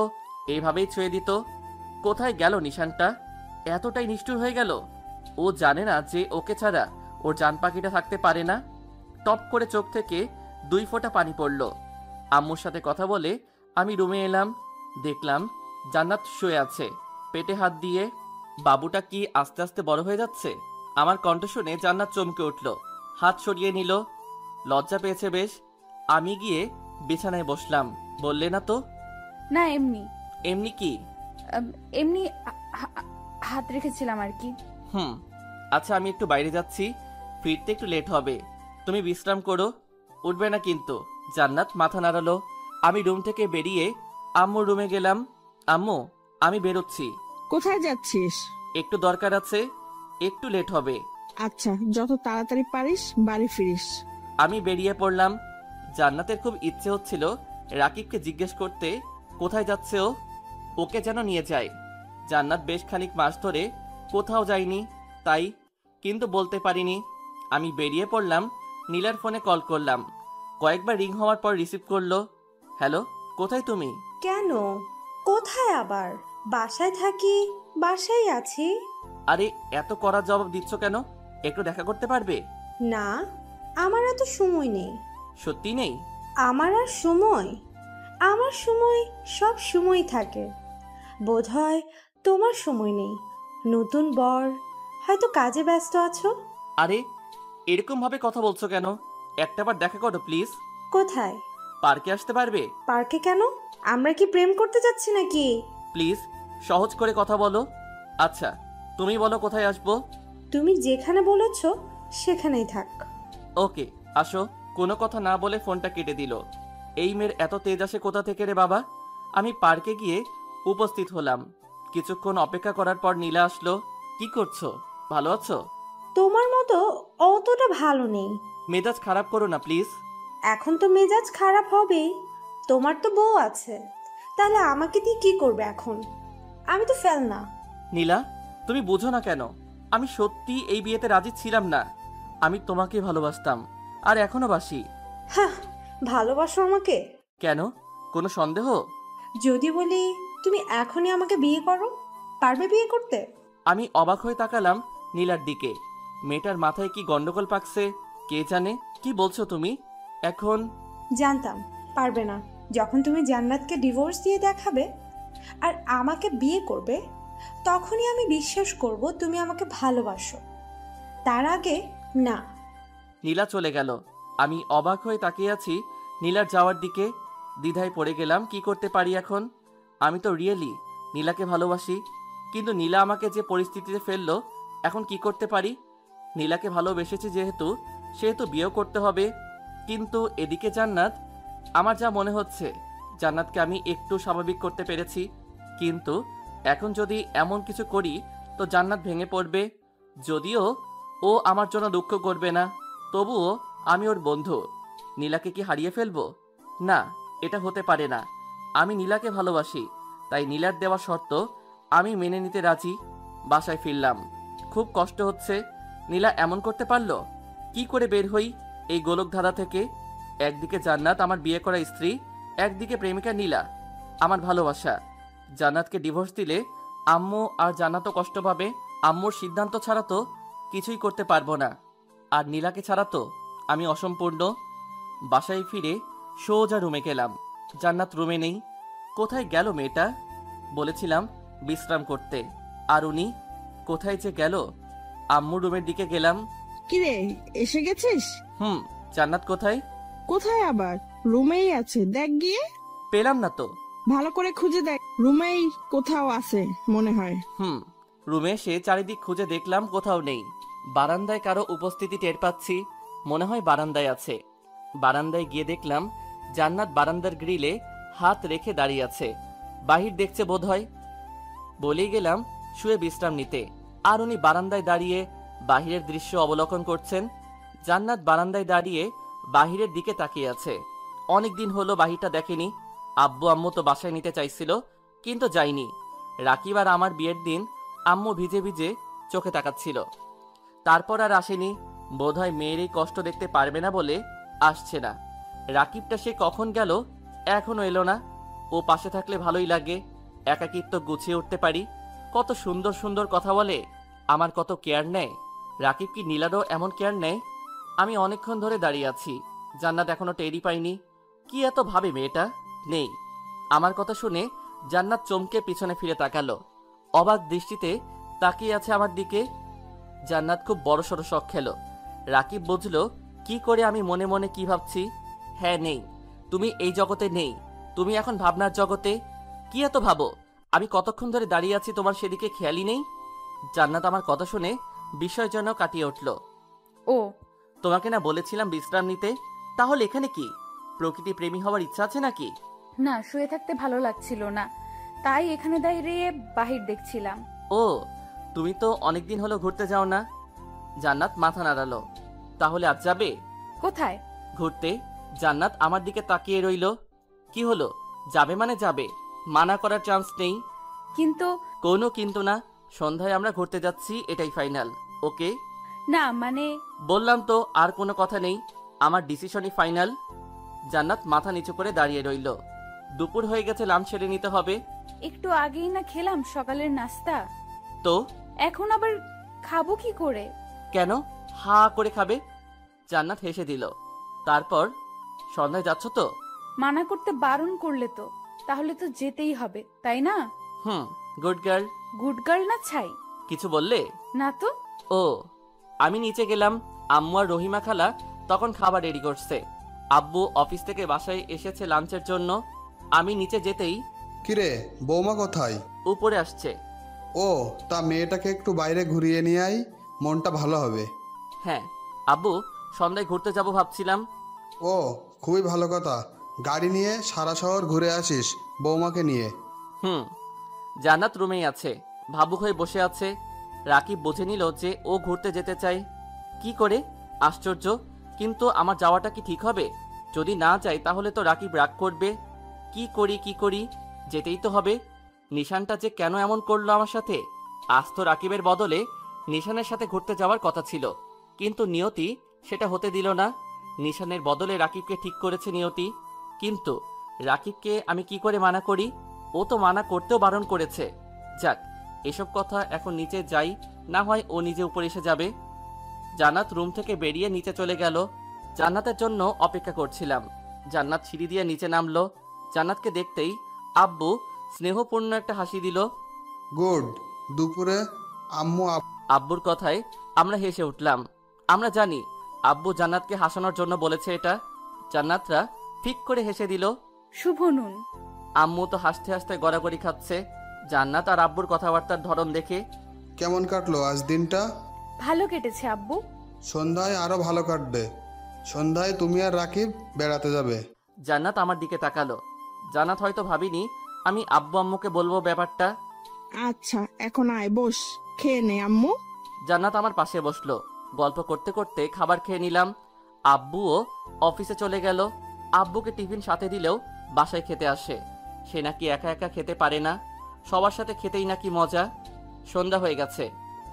এইভাবেই ছুঁয়ে দিত। কোথায় গেল নিশানটা? এতটাই নিষ্ঠুর হয়ে গেল। ও জানে না যে ওকে ছাড়া ওর জান পাখিটা থাকতে পারে না। টপ করে চোখ থেকে 2 ফোঁটা পানি পড়ল। আম্মুর সাথে কথা বলে আমি রুমে এলাম, দেখলাম জান্নাত শুয়ে আছে পেটে হাত দিয়ে। বাবুটা কি আস্তে আস্তে বড় হয়ে যাচ্ছে? আমার কণ্ঠ শুনে জান্নাত চমকে উঠল, হাত সরিয়ে নিল। লজ্জা পেয়েছে বেশ। আমি গিয়ে বিছানায় বসলাম। বললে না তো? না, এমনি এমনি কি? এমনি হাত রেখেছিলাম আর কি। আচ্ছা, আমি একটু বাইরে যাচ্ছি, ফিরতে একটু লেট হবে, তুমি বিশ্রাম করো। উঠবে না কিন্তু? জান্নাত মাথা নাড়ালো। আমি রুম থেকে বেরিয়ে আম্মুর রুমে গেলাম। আম্মু, আমি বেরোচ্ছি। কোথায় যাচ্ছিস? একটু দরকার আছে, একটু লেট হবে। আচ্ছা, যত তাড়াতাড়ি পারিস বাড়ি ফিরিস। আমি বেরিয়ে পড়লাম। জান্নাতের খুব ইচ্ছে হচ্ছিল রাকিবকে জিজ্ঞেস করতে কোথায় যাচ্ছে ও, ওকে যেন নিয়ে যায়। জান্নাত বেশ খানিক মাস ধরে কোথাও যায়নি তাই, কিন্তু বলতে পারিনি। আমি বেরিয়ে পড়লাম, নীলার ফোনে কল করলাম। কয়েকবার রিং হওয়ার পর রিসিভ করলো। হ্যালো, কোথায় তুমি? কেন? কোথায় আবার? বাসায় থাকি, বাসায় আছি। আরে এত কড়া জবাব দিচ্ছ কেন? একটু দেখা করতে পারবে? না, আমার এত সময় নেই। সত্যি নেই? আমার আর সময়? আমার সময় সব সময় থাকে। বোধহয় তোমার সময় নেই। নতুন বর, হয়তো কাজে ব্যস্ত আছো। আরে এরকম ভাবে কথা বলছো কেন? একটাবার দেখা করো প্লিজ। কোথায়? পার্কে আসতে পারবে? পার্কে কেন? আমরা কি প্রেম করতে যাচ্ছি নাকি? প্লিজ সহজ করে কথা বলো। আচ্ছা তুমি বলো কোথায় আসবো? তুমি যেখানে বলেছো সেখানেই থাক। ওকে আসো। কোনো কথা না বলে ফোনটা কেটে দিল। এই মেয়ের এত তেজ আসে কোথা থেকে রে বাবা? আমি পার্কে গিয়ে উপস্থিত হলাম। কিছুক্ষণ অপেক্ষা করার পর নীলা আসলো। কি করছো? ভালো আছো? তোমার মতো অতটা ভালো নেই। মেজাজ খারাপ করো না প্লিজ। এখন তো মেজাজ খারাপ হবেই। তোমার তো বউ আছে, তাহলে আমাকে দিয়ে কি করবে এখন? আমি তো ফেল না। নীলা, তুমি বুঝো না কেন? আমি সত্যি এই বিয়েতে রাজি ছিলাম না। আমি তোমাকে ভালোবাসতাম, আর এখনো বাসি। হ্যাঁ, ভালোবাসো আমাকে? কেন, কোনো সন্দেহ? যদি বলি তুমি এখনই আমাকে বিয়ে করো, পারবে বিয়ে করতে? আমি অবাক হয়ে তাকালাম নীলার দিকে। মেয়েটার মাথায় কি গন্ডগোল পাকছে কে জানে। কি বলছো তুমি এখন? জানতাম পারবে না। যখন তুমি জান্নাতকে ডিভোর্স দিয়ে দেখাবে আর আমাকে বিয়ে করবে, তখনই আমি বিশ্বাস করব তুমি আমাকে ভালোবাসো। তার আগে না। নীলা চলে গেল। আমি অবাক হয়ে তাকিয়ে আছি নীলার যাওয়ার দিকে। দ্বিধায় পড়ে গেলাম, কি করতে পারি এখন? আমি তো রিয়েলি নীলাকে ভালোবাসি, কিন্তু নীলা আমাকে যে পরিস্থিতিতে ফেললো, এখন কি করতে পারি? নীলাকে ভালোবেসেছি যেহেতু, সেহেতু বিয়েও করতে হবে। কিন্তু এদিকে জান্নাত, আমার যা মনে হচ্ছে জান্নাতকে আমি একটু স্বাভাবিক করতে পেরেছি, কিন্তু এখন যদি এমন কিছু করি তো জান্নাত ভেঙে পড়বে। যদিও ও আমার জন্য দুঃখ করবে না, তবুও আমি ওর বন্ধু। নীলাকে কি হারিয়ে ফেলবো? না, এটা হতে পারে না। আমি নীলাকে ভালোবাসি, তাই নীলার দেওয়া শর্ত আমি মেনে নিতে রাজি। বাসায় ফিরলাম, খুব কষ্ট হচ্ছে। নীলা এমন করতে পারলো? কি করে বের হই এই গোলকধাঁধা থেকে? একদিকে জান্নাত আমার বিয়ে করা স্ত্রী, একদিকে প্রেমিকা নীলা আমার ভালোবাসা। জান্নাতকে ডিভোর্স দিলে আম্মু আর জান্নাতও কষ্ট পাবে। আম্মুর সিদ্ধান্ত ছাড়া তো কিছুই করতে পারবো না, আর নীলাকে ছাড়া তো আমি অসম্পূর্ণ। বাসায় ফিরে সোজা রুমে গেলাম। জান্নাত রুমে নেই। কোথায় গেল মেয়েটা? বলেছিলাম বিশ্রাম করতে, আর উনি কোথায় যে গেল? আম্মু রুমের দিকে গেলাম। কিরে, এসে গেছিস? জান্নাত কোথায়? কোথায় আবার? রুমেই আছে, দেখ গিয়ে। পেলাম না তো। ভালো করে খুঁজে দেখ, রুমেই কোথাও আছে মনে হয়। রুমে এসে চারিদিক খুঁজে দেখলাম, কোথাও নেই। বারান্দায় কারো উপস্থিতি টের পাচ্ছি, মনে হয় বারান্দায় আছে। বারান্দায় গিয়ে দেখলাম জান্নাত বারান্দার গ্রিলে হাত রেখে দাঁড়িয়ে আছে, বাহির দেখছে বোধহয়। বলেই গেলাম শুয়ে বিশ্রাম নিতে, আর উনি বারান্দায় দাঁড়িয়ে বাহিরের দৃশ্য অবলোকন করছেন। জান্নাত বারান্দায় দাঁড়িয়ে বাহিরের দিকে তাকিয়ে আছে। অনেকদিন হলো বাহিরটা দেখেনি। আব্বু আম্মু তো বাসায় নিতে চাইছিল, কিন্তু যাইনি। রাকিব আর আমার বিয়ের দিন আম্মু ভিজে ভিজে চোখে তাকাচ্ছিল, তারপর আর আসেনি। বোধহয় মেয়ের এই কষ্ট দেখতে পারবে না বলে আসছে না। রাকিবটা সে কখন গেল, এখনো এলো না। ও পাশে থাকলে ভালোই লাগে, একাকিত্ব গুছিয়ে উঠতে পারি। কত সুন্দর সুন্দর কথা বলে, আমার কত কেয়ার নেয়। রাকিব কি নীলারও এমন কেয়ার নেয়? আমি অনেকক্ষণ ধরে দাঁড়িয়ে আছি, জান্নাত এখনো টেরই পাইনি। কি এত ভাবে মেয়েটা? নেই। আমার কথা শুনে জান্নাত চমকে পিছনে ফিরে তাকালো, অবাক দৃষ্টিতে তাকিয়ে আছে আমার দিকে। জান্নাত খুব বড়সড় শখ খেলো। রাকিব বুঝলো কি করে আমি মনে মনে কি ভাবছি। হ্যাঁ, নেই, তুমি এই জগতে নেই, তুমি এখন ভাবনার জগতে। কি এত ভাবো? আমি কতক্ষণ ধরে দাঁড়িয়ে আছি, তোমার সেদিকে খেয়ালই নেই। জান্নাত আমার কথা শুনে বিষয় যেন কাটিয়ে উঠল। ও, তোমাকে না বলেছিলাম বিশ্রাম নিতে? তাহলে এখানে কি? প্রকৃতি প্রেমী হওয়ার ইচ্ছা আছে নাকি? না, শুয়ে থাকতে ভালো লাগছিল না, তাই এখানে দাঁড়িয়ে বাহির দেখছিলাম। ও, তুমি তো অনেকদিন হলো ঘুরতে যাও না। জান্নাত মাথা নাড়ালো। তাহলে আজ যাবে? কোথায়? ঘুরতে। জান্নাত আমার দিকে তাকিয়ে রইল। কি হলো? যাবে মানে যাবে, মানা করার চান্স নেই। কিন্তু কোনো কিন্তু না, সন্ধ্যায় আমরা ঘুরতে যাচ্ছি, এটাই ফাইনাল। ওকে? না মানে বললাম তো, আর কোনো কথা নেই, আমার ডিসিশনই ফাইনাল। জান্নাত মাথা নিচু করে দাঁড়িয়ে রইল। দুপুর হয়ে গেছে, লাঞ্চ সেরে নিতে হবে। একটু আগেই না খেলাম সকালের নাস্তা, তো এখন আবার খাবো কি করে? কেন হা করে খাবে? জান্নাত হেসে দিল। তারপর, সন্ধ্যায় যাচ্ছ তো? মানা করতে বারণ করলে তো, তাহলে তো যেতেই হবে, তাই না? Good girl. গুড গার্ল না ছাই? কিছু বললে? না তো। ও, আমি নিচে গেলাম। আম্মু আর রহিমা খালা তখন খাবার রেডি করছে। আব্বু অফিস থেকে বাসায় এসেছে লাঞ্চের জন্য। আমি নিচে যেতেই, কিরে বৌমা কোথায়? উপরে আসছে। ও, তা মেয়েটাকে একটু বাইরে ঘুরিয়ে নিয়ে আই, মনটা ভালো হবে। হ্যাঁ আব্বু, সন্ধ্যায় ঘুরতে যাব ভাবছিলাম। ও, খুবই ভালো কথা। গাড়ি নিয়ে সারা শহর ঘুরে আসিস বৌমাকে নিয়ে। জান্নাত রুমেই আছে, ভাবুক হয়ে বসে আছে। রাকিব বুঝে নিল যে ও ঘুরতে যেতে চায়। কি করে? আশ্চর্য। কিন্তু আমার যাওয়াটা কি ঠিক হবে? যদি না যাই তাহলে তো রাকিব রাগ করবে। কি করি? যেতেই তো হবে। নিশানটা যে কেন এমন করলো আমার সাথে? আজ তো রাকিবের বদলে নিশানের সাথে ঘুরতে যাওয়ার কথা ছিল, কিন্তু নিয়তি সেটা হতে দিল না। নিশানের বদলে রাকিবকে ঠিক করেছে নিয়তি। কিন্তু রাকিবকে আমি কি করে মানা করি? ও তো মানা করতেও বারণ করেছে। যাক, এসব কথা এখন নিচে যাই, না হয় ও নিজে উপরে এসে যাবে। জান্নাত রুম থেকে বেরিয়ে নিচে চলে গেল। জান্নাতের জন্য অপেক্ষা করছিলাম। জান্নাত সিঁড়ি দিয়ে নিচে নামলো। জান্নাতকে দেখতেই আব্বু স্নেহপূর্ণ একটা হাসি দিল। গুড। দুপুরে আম্মু আব্বুর কথায় আমরা হেসে উঠলাম। আমরা জানি আব্বু জান্নাতকে হাসানোর জন্য বলেছে এটা। জান্নাতরা ঠিক করে হেসে দিল। শুভ নুন। আম্মু তো হাসতে হাসতে গড়াগড়ি খাচ্ছে জান্নাত আর আব্বুর কথাবার্তার ধরন দেখে। কেমন কাটলো আজ দিনটা? ভালো কেটেছে আব্বু। সন্ধ্যায় আরো ভালো কাটবে। সন্ধ্যায় তুমি আর রাকিব বেড়াতে যাবে। জান্নাত আমার দিকে তাকালো। জান্নাত হয়তো ভাবিনি আমি আব্বু আম্মুকে বলবো ব্যাপারটা। আচ্ছা, এখন আয়, বস, খেয়ে নে আম্মু। জান্নাত আমার পাশে বসলো। গল্প করতে করতে খাবার খেয়ে নিলাম। আব্বুও অফিসে চলে গেল। আব্বুকে টিফিন সাথে দিলেও বাসায় খেতে আসে। সে নাকি একা একা খেতে পারে না, সবার সাথে খেতেই নাকি মজা। সন্ধ্যা হয়ে গেছে।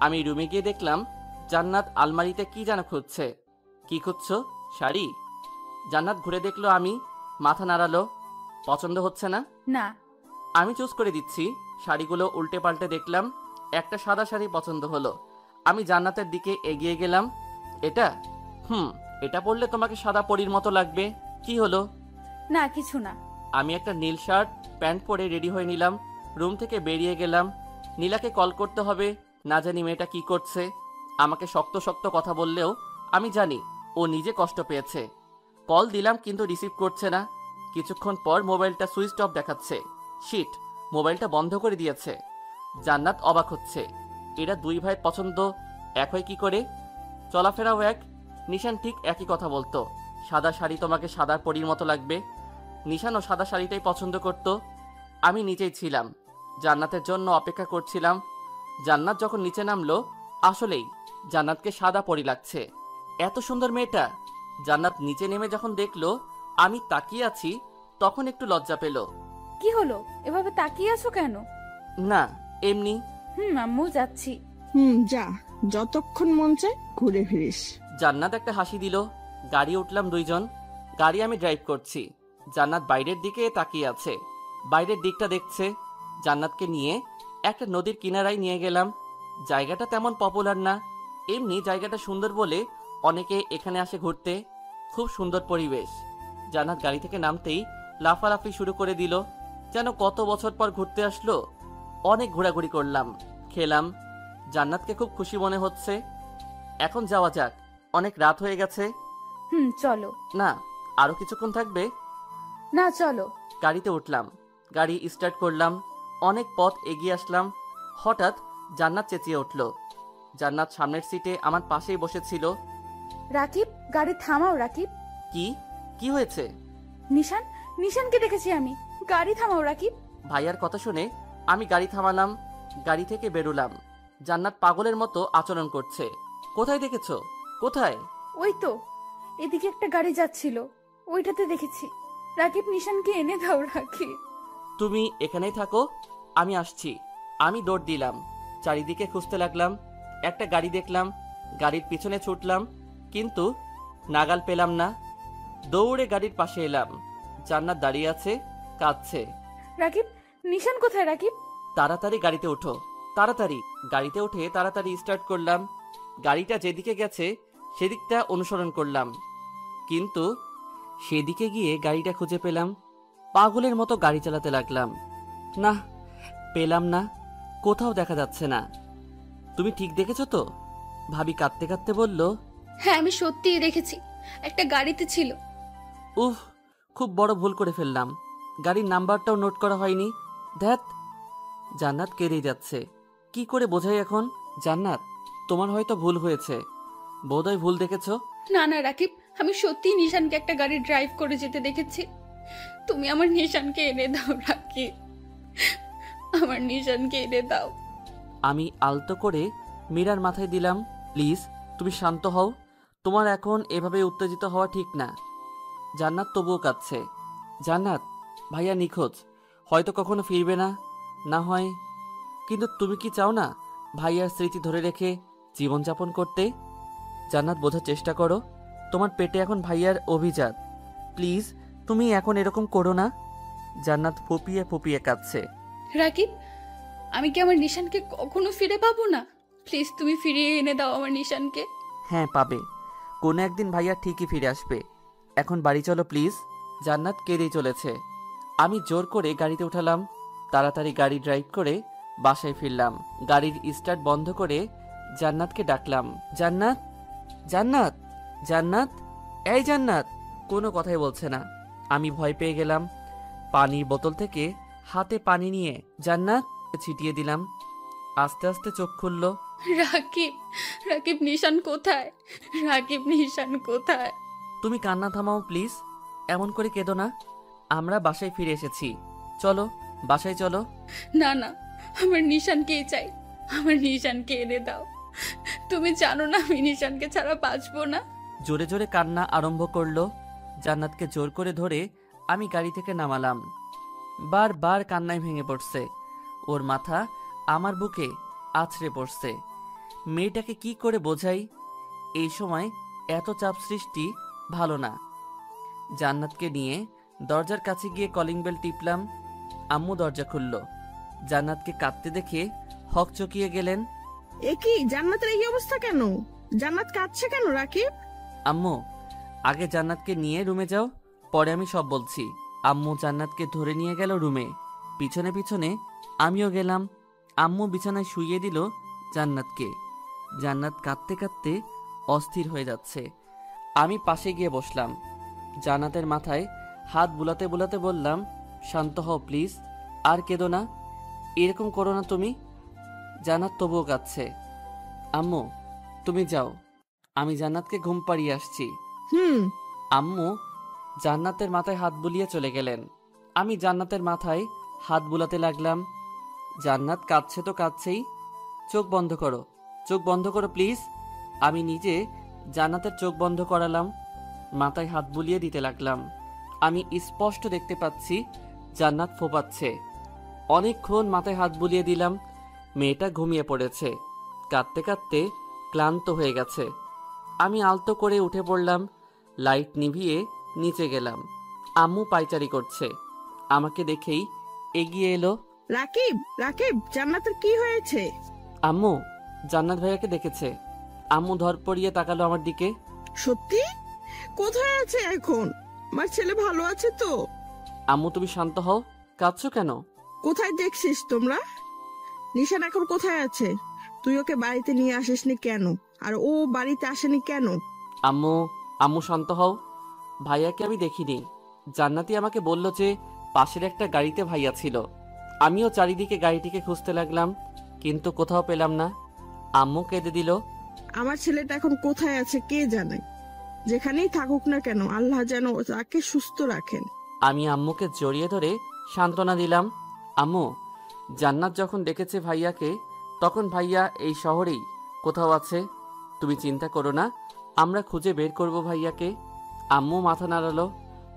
আমি রুমে গিয়ে দেখলাম জান্নাত আলমারিতে কি যেন খুঁজছে। কি খুঁজছো? শাড়ি? জান্নাত ঘুরে দেখলো, আমি মাথা নাড়ালো। পছন্দ হচ্ছে না? না। আমি চুজ করে দিচ্ছি। শাড়িগুলো উল্টে পাল্টে দেখলাম, একটা সাদা শাড়ি পছন্দ হলো। আমি জান্নাতের দিকে এগিয়ে গেলাম। এটা? এটা পরলে তোমাকে সাদা পরীর মতো লাগবে। কি হলো? না, কিছু না। আমি একটা নীল শার্ট প্যান্ট পরে রেডি হয়ে নিলাম। রুম থেকে বেরিয়ে গেলাম। নীলাকে কল করতে হবে, না জানি মেয়েটা কি করছে। আমাকে শক্ত শক্ত কথা বললেও আমি জানি ও নিজে কষ্ট পেয়েছে। কল দিলাম কিন্তু রিসিভ করছে না। কিছুক্ষণ পর মোবাইলটা সুইচ অফ দেখাচ্ছে। শিট, মোবাইলটা বন্ধ করে দিয়েছে। জান্নাত অবাক হচ্ছে, এরা দুই ভাই পছন্দ এক হয় কি করে? চলাফেরাও এক। নিশান ঠিক একই কথা বলতো, সাদা শাড়ি তোমাকে সাদা পরীর মতো লাগবে। নিশানও সাদা শাড়িটাই পছন্দ করত। আমি নিচেই ছিলাম, জান্নাতের জন্য অপেক্ষা করছিলাম। জান্নাত যখন নিচে নামলো, আসলেই জান্নাতকে সাদা পরী লাগছে। এত সুন্দর মেয়েটা। জান্নাত নিচে নেমে যখন দেখলো আমি তাকিয়ে আছি, তখন একটু লজ্জা পেল। কি হলো, এভাবে তাকিয়ে আছো কেন? না, এমনি। আম্মু যাচ্ছি। যা, যতক্ষণ মন চায় ঘুরে ফিরিস। জান্নাত একটা হাসি দিল। গাড়ি উঠলাম দুইজন। গাড়ি আমি ড্রাইভ করছি। জান্নাত বাইরের দিকে তাকিয়ে আছে, বাইরের দিকটা দেখছে। জান্নাতকে নিয়ে একটা নদীর কিনারায় নিয়ে গেলাম। জায়গাটা তেমন পপুলার না, এমনি জায়গাটা সুন্দর বলে অনেকে এখানে আসে ঘুরতে। খুব সুন্দর পরিবেশ। জান্নাত গাড়ি থেকে নামতেই লাফালাফি শুরু করে দিল, যেন কত বছর পর ঘুরতে আসলো। অনেক ঘোরাঘুরি করলাম, খেলাম। জান্নাতকে খুব খুশি মনে হচ্ছে। এখন যাওয়া যাক, অনেক রাত হয়ে গেছে। চলো। না, আরো কিছুক্ষণ থাকবে। না, চলো। গাড়িতে উঠলাম, গাড়ি স্টার্ট করলাম। অনেক পথ এগিয়ে আসলাম। হঠাৎ জান্নাত চেঁচিয়ে উঠল। জান্নাত সামনের সিটে আমার পাশেই বসেছিল। রাকিব, গাড়ি থামাও রাকিব। কি কি হয়েছে? নিশানকে দেখেছি আমি। গাড়ি থামাও রাকিব। ভাইয়ার কথা শুনে আমি গাড়ি থামালাম, গাড়ি থেকে বেরোলাম। জান্নাত পাগলের মতো আচরণ করছে। কোথায় দেখেছো? কোথায়? ওই তো, এদিকে একটা গাড়ি যাচ্ছিল, ওইটাতে দেখেছি। রাকিব, নিশানকে এনে দাও রাকিব। তুমি এখানেই থাকো, আমি আসছি। আমি দৌড় দিলাম, চারিদিকে খুঁজতে লাগলাম। একটা গাড়ি দেখলাম, গাড়ির পিছনে ছুটলাম, কিন্তু নাগাল পেলাম না। দৌড়ে গাড়ির পাশে এলাম। জান্নাত দাঁড়িয়ে আছে, কাঁদছে। রাকিব, নিশান কোথায় রাকিব? তাড়াতাড়ি গাড়িতে ওঠো, তাড়াতাড়ি। গাড়িতে উঠে তাড়াতাড়ি স্টার্ট করলাম। গাড়িটা যেদিকে গেছে সেদিকটা অনুসরণ করলাম, কিন্তু সেদিকে গিয়ে গাড়িটা খুঁজে পেলাম। পাগলের মতো গাড়ি চালাতে লাগলাম। না, পেলাম না, কোথাও দেখা যাচ্ছে না। তুমি ঠিক দেখেছো তো? ভাবি কাঁদতে কাঁদতে বলল। হ্যাঁ, আমি সত্যিই দেখেছি, একটা গাড়িতে ছিল। উফ, খুব বড় ভুল করে ফেললাম। গাড়ির নাম্বারটাও নোট করা হয়নি। ধ্যাত। জান্নাত কেঁদেই যাচ্ছে। কি করে বোঝাই এখন? জান্নাত, তোমার হয়তো ভুল হয়েছে, বোধহয় ভুল দেখেছো। না না রাকিব, আমি সত্যিই নিশানকে একটা গাড়ি ড্রাইভ করে যেতে দেখেছি। তুমি আমার নিশানকে এনে দাও রাকিব, আমার নিশানকে এনে দাও। আমি আলতো করে মীরার মাথায় দিলাম। প্লিজ, তুমি শান্ত হও। তোমার এখন এভাবে উত্তেজিত হওয়া ঠিক না। জান্নাত তবুও কাঁদছে। জান্নাত, ভাইয়া নিখোঁজ, হয়তো কখনো ফিরবে না, না হয়। কিন্তু তুমি কি চাও না ভাইয়ার স্মৃতি ধরে রেখে জীবনযাপন করতে? জান্নাত, বোঝার চেষ্টা করো, তোমার পেটে এখন ভাইয়ার অভিজাত। প্লিজ, তুমি এখন এরকম করো না। জান্নাত ফুপিয়ে ফুপিয়ে কাঁদছে। রাকিব, আমি কি আমার নিশানকে কখনো ফিরে পাবো না? প্লিজ তুমি ফিরিয়ে এনে দাও আমার নিশানকে। হ্যাঁ, পাবে। কোনো একদিন ভাইয়া ঠিকই ফিরে আসবে। এখন বাড়ি চলো প্লিজ। জান্নাত কেঁদেই চলেছে। আমি জোর করে গাড়িতে উঠালাম। তাড়াতাড়ি গাড়ি ড্রাইভ করে বাসায় ফিরলাম। গাড়ির স্টার্ট বন্ধ করে জান্নাতকে ডাকলাম। জান্নাত, জান্নাত, জান্নাত, এই জান্নাত। কোনো কথাই বলছে না। আমি ভয় পেয়ে গেলাম। পানির বোতল থেকে হাতে পানি নিয়ে জান্নাত ছিটিয়ে দিলাম। আস্তে আস্তে চোখ খুলল। রাকিব, রাকিব, নিশান কোথায়? রাকিব, নিশান কোথায়? তুমি কান্না থামাও প্লিজ, এমন করে কেঁদো না। আমরা বাসায় ফিরে এসেছি, চলো বাসায় চলো। না না, আমার নিশানকেই চাই, আমার নিশানকে এনে দাও। তুমি জানো না আমি নিশানকে ছাড়া বাঁচবো না। জোরে জোরে কান্না আরম্ভ করলো। জান্নাতকে জোর করে ধরে আমি গাড়ি থেকে নামালাম। বারবার কান্নায় ভেঙে পড়ছে। ওর মাথা আমার বুকে আছড়ে পড়ছে। মেয়েটাকে কি করে বোঝাই? এই সময় এত চাপ সৃষ্টি ভালো না। জান্নাতকে নিয়ে দরজার কাছে গিয়ে কলিং বেল টিপলাম। আম্মু দরজা খুলল। জান্নাতকে কাঁদতে দেখে হকচকিয়ে গেলেন। এ কি, জান্নাতের এই অবস্থা কেন? জান্নাত কাঁদছে কেন রাকিব? আম্মু, আগে জান্নাতকে নিয়ে রুমে যাও, পরে আমি সব বলছি। আম্মু জান্নাতকে ধরে নিয়ে গেল রুমে। পিছনে পিছনে আমিও গেলাম। আম্মু বিছানায় শুইয়ে দিল জান্নাতকে। জান্নাত কাঁদতে কাঁদতে অস্থির হয়ে যাচ্ছে। আমি পাশে গিয়ে বসলাম। জান্নাতের মাথায় হাত বুলাতে বুলাতে বললাম, শান্ত হও প্লিজ, আর কেঁদো না, এরকম করো না তুমি। জান্নাত তবুও কাঁদছে। আম্মু তুমি যাও, আমি জান্নাতকে ঘুম পাড়িয়ে আসছি। হুম। আম্মু জান্নাতের মাথায় হাত বুলিয়ে চলে গেলেন। আমি জান্নাতের মাথায় হাত বুলাতে লাগলাম। জান্নাত কাঁদছে তো কাঁদছেই। চোখ বন্ধ করো, চোখ বন্ধ করো প্লিজ। আমি নিজে জান্নাতের চোখ বন্ধ করালাম, মাথায় হাত বুলিয়ে দিতে লাগলাম। আমি স্পষ্ট দেখতে পাচ্ছি জান্নাত ফোপাচ্ছে। অনেকক্ষণ মাথায় হাত বুলিয়ে দিলাম। মেয়েটা ঘুমিয়ে পড়েছে, কাঁদতে কাঁদতে ক্লান্ত হয়ে গেছে। আমি আলতো করে উঠে পড়লাম, লাইট নিভিয়ে নিচে গেলাম। আম্মু পায়চারি করছে, আমাকে দেখেই এগিয়ে এলো। রাকিব, রাকিব, জান্নাতের কি হয়েছে? আম্মু জান্নাত ভাইয়াকে দেখেছে। আম্মু ধরপড়িয়ে তাকালো আমার দিকে। সত্যি? কোথায় আছে এখন? আমার ছেলে ভালো আছে তো? আম্মু তুমি শান্ত হও, কাঁদছো কেন? কোথায় দেখছিস তোমরা? নিশান এখন কোথায় আছে? তুই ওকে বাড়িতে নিয়ে আসিসনি কেন? আর ও বাড়িতে আসেনি কেন? আম্মু আম্মু শান্ত হও, ভাইয়াকে আমি দেখিনি। জান্নাতি আমাকে বলল যে পাশের একটা গাড়িতে ভাইয়া ছিল। আমিও চারিদিকে গাড়িটিকে খুঁজতে লাগলাম, কিন্তু কোথাও পেলাম না। আম্মু কেঁদে দিল। আমার ছেলেটা এখন কোথায় আছে কে জানে? যেখানেই থাকুক না কেন, আল্লাহ যেন তাকে সুস্থ রাখেন। আমি আম্মুকে জড়িয়ে ধরে সান্ত্বনা দিলাম। আম্মু জান্নাত যখন দেখেছে ভাইয়াকে, তখন ভাইয়া এই শহরেই কোথাও আছে। তুমি চিন্তা করো না, আমরা খুঁজে বের করব ভাইয়াকে। আম্মু মাথা নাড়ালো,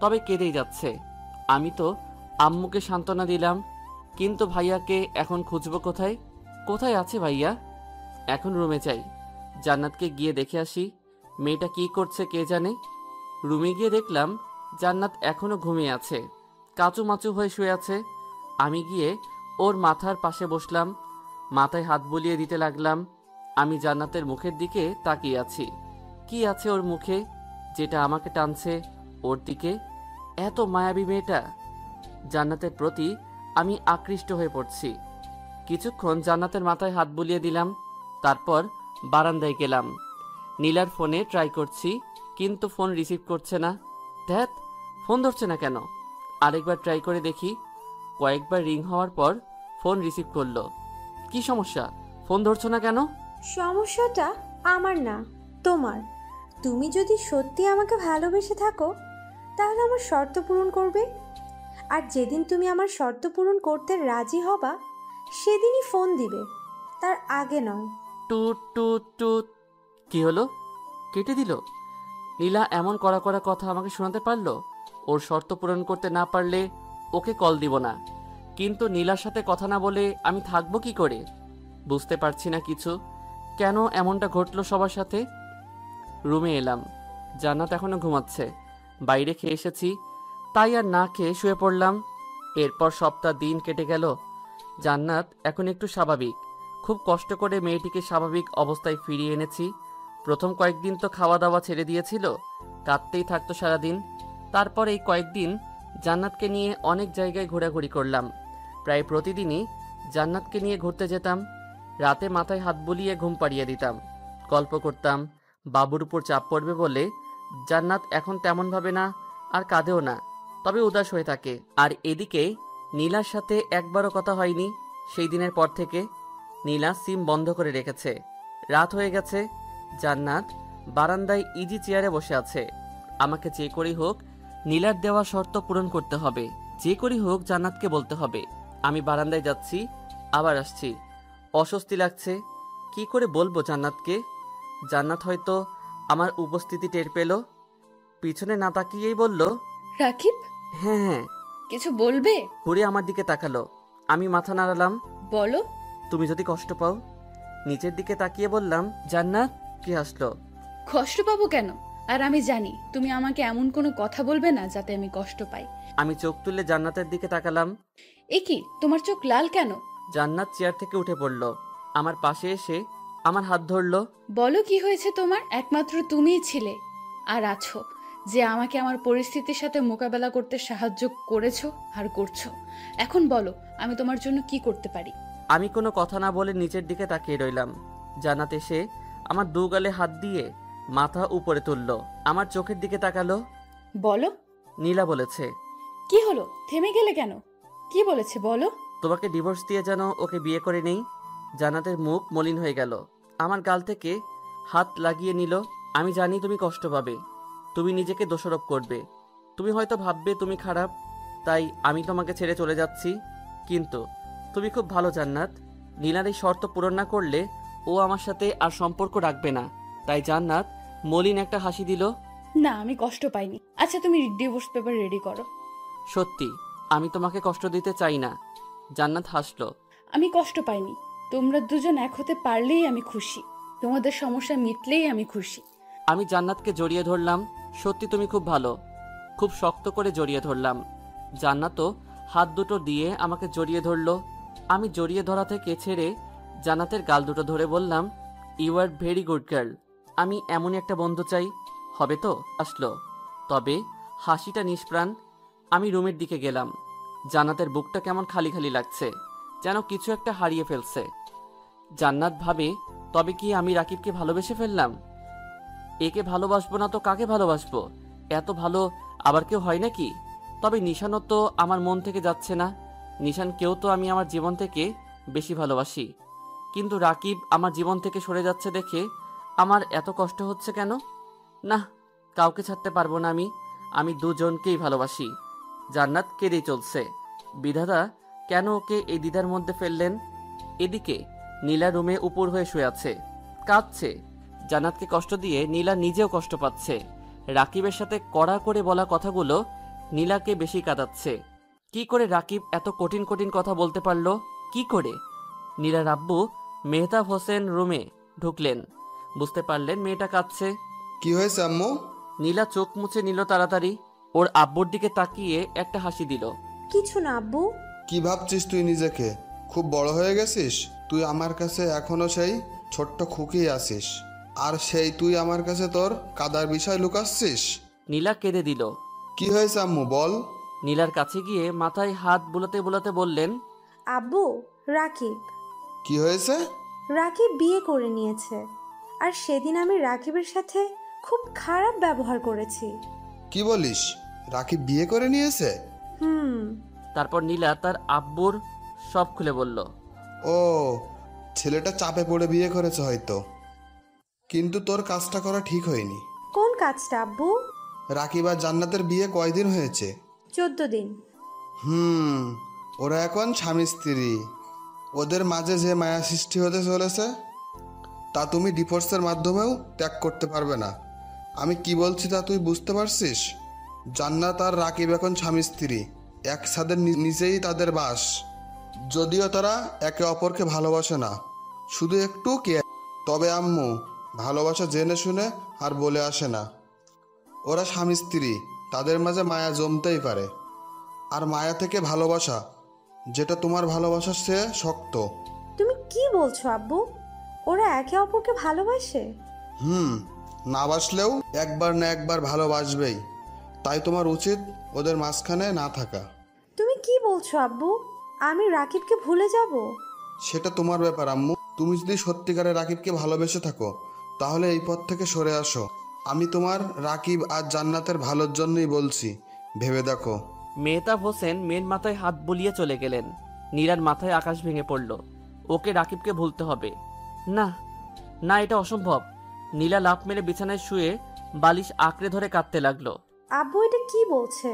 তবে কেঁদেই যাচ্ছে। আমি তো আম্মুকে সান্ত্বনা দিলাম, কিন্তু ভাইয়াকে এখন খুঁজবো কোথায়? কোথায় আছে ভাইয়া? এখন রুমে যাই, জান্নাতকে গিয়ে দেখে আসি মেয়েটা কি করছে কে জানে। রুমে গিয়ে দেখলাম জান্নাত এখনো ঘুমিয়ে আছে, কাচুমাচু হয়ে শুয়ে আছে। আমি গিয়ে ওর মাথার পাশে বসলাম, মাথায় হাত বুলিয়ে দিতে লাগলাম। আমি জান্নাতের মুখের দিকে তাকিয়ে আছি। কি আছে ওর মুখে যেটা আমাকে টানছে ওর দিকে? এত মায়াবী মেয়েটা। জান্নাতের প্রতি আমি আকৃষ্ট হয়ে পড়ছি। কিছুক্ষণ জান্নাতের মাথায় হাত বুলিয়ে দিলাম, তারপর বারান্দায় গেলাম। নীলার ফোনে ট্রাই করছি, কিন্তু ফোন রিসিভ করছে না। ধ্যাত, ফোন ধরছে না কেন? আরেকবার ট্রাই করে দেখি। কয়েকবার রিং হওয়ার পর ফোন রিসিভ করলো। কি সমস্যা, ফোন ধরছো না কেন? সমস্যাটা আমার না, তোমার। তুমি যদি সত্যি আমাকে ভালোবেসে থাকো, তাহলে আমার শর্ত পূরণ করবে। আর যেদিন তুমি আমার শর্ত পূরণ করতে রাজি হবা, সেদিনই ফোন দিবে, তার আগে নয়। টুট টুট টুট। কি হলো? কেটে দিল। নীলা এমন কড়া কড়া কথা আমাকে শোনাতে পারলো? ওর শর্ত পূরণ করতে না পারলে ওকে কল দিব না, কিন্তু নীলার সাথে কথা না বলে আমি থাকবো কি করে? বুঝতে পারছি না কিছু, কেন এমনটা ঘটলো সবার সাথে। রুমে এলাম, জান্নাত এখনো ঘুমাচ্ছে। বাইরে খেয়ে এসেছি, তাই আর না খেয়ে শুয়ে পড়লাম। এরপর সপ্তাহ দিন কেটে গেল। জান্নাত এখন একটু স্বাভাবিক। খুব কষ্ট করে মেয়েটিকে স্বাভাবিক অবস্থায় ফিরিয়ে এনেছি। প্রথম কয়েকদিন তো খাওয়া দাওয়া ছেড়ে দিয়েছিল, কাঁদতেই থাকতো সারাদিন। তারপর এই কয়েকদিন জান্নাতকে নিয়ে অনেক জায়গায় ঘোরাঘুরি করলাম। প্রায় প্রতিদিনই জান্নাতকে নিয়ে ঘুরতে যেতাম। রাতে মাথায় হাত বুলিয়ে ঘুম পাড়িয়ে দিতাম, গল্প করতাম। বাবুর উপর চাপ পড়বে বলে জান্নাত এখন তেমন ভাবে না, আর কাঁদেও না, তবে উদাস হয়ে থাকে। আর এদিকে নীলার সাথে একবারও কথা হয়নি সেই দিনের পর থেকে। নীলা সিম বন্ধ করে রেখেছে। রাত হয়ে গেছে। জান্নাত বারান্দায় ইজি চেয়ারে বসে আছে। আমাকে যে করেই হোক নীলার দেওয়া শর্ত পূরণ করতে হবে। যে করেই হোক জান্নাতকে বলতে হবে। আমি বারান্দায় যাচ্ছি, আবার আসছি। অস্বস্তি লাগছে, কি করে বলবো জান্নাতকে? জান্নাত হয়তো আমার উপস্থিতি টের পেল, পিছনে না তাকিয়েই বলল, রাকিব, হ্যাঁ হ্যাঁ। কিছু বলবে? ঘুরে আমার দিকে তাকালো। আমি মাথা নাড়ালাম। বলো। তুমি যদি কষ্ট পাও? নিচের দিকে তাকিয়ে বললাম, জান্নাত। কি আসলো? কষ্ট পাবো কেন? আর আমি জানি তুমি আমাকে এমন কোনো কথা বলবে না যাতে আমি কষ্ট পাই। আমি চোখ তুলে জান্নাতের দিকে তাকালাম। এ কি, তোমার চোখ লাল কেন? জান্নাত চেয়ার থেকে উঠে পড়ল, আমার পাশে এসে আমার হাত ধরলো। বলো কি হয়েছে তোমার? একমাত্র তুমিই ছিলে আর আছো যে আমাকে আমার পরিস্থিতির সাথে মোকাবেলা করতে সাহায্য করেছো আর করছো। এখন বলো, আমি তোমার জন্য কি করতে পারি? আমি কোনো কথা না বলে নিচের দিকে তাকিয়ে রইলাম। জান্নাত এসে আমার দু গালে হাত দিয়ে মাথা উপরে তুলল, আমার চোখের দিকে তাকালো। বলো। নীলা বলেছে, কি হলো, থেমে গেলে কেন? কি বলেছে বলো। তোমাকে ডিভোর্স দিয়ে যেন ওকে বিয়ে করে নেই। জান্নাতের মুখ মলিন হয়ে গেল, আমার গাল থেকে হাত লাগিয়ে নিল। আমি জানি তুমি কষ্ট পাবে, তুমি নিজেকে দোষারোপ করবে, তুমি হয়তো ভাববে তুমি খারাপ, তাই আমি তোমাকে ছেড়ে চলে যাচ্ছি। কিন্তু তুমি খুব ভালো জান্নাত, নীলার এই শর্ত পূরণ না করলে ও আমার সাথে আর সম্পর্ক রাখবে না। তাই জান্নাত মলিন একটা হাসি দিল। না, আমি কষ্ট পাইনি। আচ্ছা, তুমি ডিভোর্স পেপার রেডি করো। সত্যি আমি তোমাকে কষ্ট দিতে চাই না। জান্নাত হাসলো। আমি কষ্ট পাইনি, তোমরা দুজন এক হতে পারলেই আমি খুশি, তোমাদের সমস্যা মিটলেই আমি খুশি। আমি জান্নাতকে জড়িয়ে ধরলাম। সত্যি তুমি খুব ভালো। খুব শক্ত করে জড়িয়ে ধরলাম। জান্নাতও হাত দুটো দিয়ে আমাকে জড়িয়ে ধরল। আমি জড়িয়ে ধরা থেকে ছেড়ে জান্নাতের গাল দুটো ধরে বললাম, you are very good girl. আমি এমনই একটা বন্ধু চাই। হবে তো? আসলো, তবে হাসিটা নিষ্প্রাণ। আমি রুমের দিকে গেলাম। জান্নাতের বুকটা কেমন খালি খালি লাগছে, যেন কিছু একটা হারিয়ে ফেলছে। জান্নাত ভাবে, তবে কি আমি রাকিবকে ভালোবেসে ফেললাম? একে ভালোবাসবো না তো কাকে ভালোবাসবো? এত ভালো আবার কেউ হয় নাকি? তবে নিশানও তো আমার মন থেকে যাচ্ছে না। নিশানকেও তো আমি আমার জীবন থেকে বেশি ভালোবাসি। কিন্তু রাকিব আমার জীবন থেকে সরে যাচ্ছে দেখে আমার এত কষ্ট হচ্ছে কেন? না, কাউকে ছাড়তে পারবো না আমি দুজনকেই ভালোবাসি। জান্নাত কেঁদেই চলছে। বিধাতা কেন ওকে এই দ্বিধার মধ্যে ফেললেন? এদিকে নীলা রুমে উপর হয়ে শুয়ে আছে, কাঁদছে। জান্নাতকে কষ্ট দিয়ে নীলা নিজেও কষ্ট পাচ্ছে। রাকিবের সাথে কড়া করে বলা কথাগুলো নীলাকে বেশি কাঁদাচ্ছে। কি করে রাকিব এত কঠিন কঠিন কথা বলতে পারলো? কি করে? নীলার আব্বু মেহতাব হোসেন রুমে ঢুকলেন, বুঝতে পারলেন মেয়েটা কাঁদছে। কি হয়েছে আম্মু? নীলা চোখ মুছে নিল তাড়াতাড়ি, ওর আব্বুর দিকে তাকিয়ে একটা হাসি দিল। কিছু না আব্বু। কি ভাবছিস তুই নিজেকে? খুব বড় হয়ে গেছিস? তুই আমার কাছে এখনো সেই ছোট্ট খুকি আছিস, আর সেই তুই আমার কাছে তোর কাদার বিষয় লুকাচ্ছিস? নীলা কেঁদে দিল। কি হয়েছে আম্মু বল? নীলার কাছে গিয়ে মাথায় হাত বুলাতে বুলাতে বললেন, আব্বু, রাকিব। কি হয়েছে? রাকিব বিয়ে করে নিয়েছে, আর সেদিন আমি রাকিবের সাথে খুব খারাপ ব্যবহার করেছি। কি বলিস? রাকিব বিয়ে করে নিয়েছে? তারপর নীলা তার আব্বুর সব খুলে বলল। ও, ছেলেটা চাপে পড়ে বিয়ে করেছে হয়তো, কিন্তু তোর কাজটা করা ঠিক হয়নি। কোন কাজটা আব্বু? রাকিব আর জান্নাতের বিয়ে কয়দিন হয়েছে? 14 দিন। ওরা এখন স্বামী স্ত্রী। ওদের মাঝে যে মায়া সৃষ্টি হতে চলেছে তা তুমি ডিভোর্সের মাধ্যমেও ত্যাগ করতে পারবে না। আমি কি বলছি তা তুই বুঝতে পারছিস? জান্নাত আর রাকিব এখন স্বামী স্ত্রী, এক ছাদের নিচেই তাদের বাস। যদিও তারা একে অপরকে ভালোবাসে না, শুধু একটু কে, তবে আম্মু ভালোবাসা জেনে শুনে আর বলে আসে না। ওরা স্বামী স্ত্রী, তাদের মাঝে মায়া জমতেই পারে। আর মায়া থেকে ভালোবাসা, যেটা তোমার ভালোবাসার চেয়ে শক্ত। তুমি কি বলছো আব্বু? ওরা একে অপরকে ভালোবাসে? না বাসলেও একবার না একবার ভালোবাসবেই। তাই তোমার উচিত ওদের মাঝখানে না থাকা। তুমি কি বলছো আব্বু? আমি রাকিবকে ভুলে যাব? সেটা তোমার ব্যাপার আম্মু। তুমি যদি সত্যিকারে রাকিবকে ভালোবেসে থাকো তাহলে এই পথ থেকে সরে আসো। আমি তোমার রাকিব আর জান্নাতের ভালোর জন্যই বলছি, ভেবে দেখো। মেহতাব হোসেন মেয়ের মাথায় হাত বুলিয়ে চলে গেলেন। নীলার মাথায় আকাশ ভেঙে পড়ল। ওকে রাকিবকে ভুলতে হবে। না না, এটা অসম্ভব। নীলা লাফ মেরে বিছানায় শুয়ে বালিশ আঁকড়ে ধরে কাঁদতে লাগলো। আব্বু এটা কি বলছে?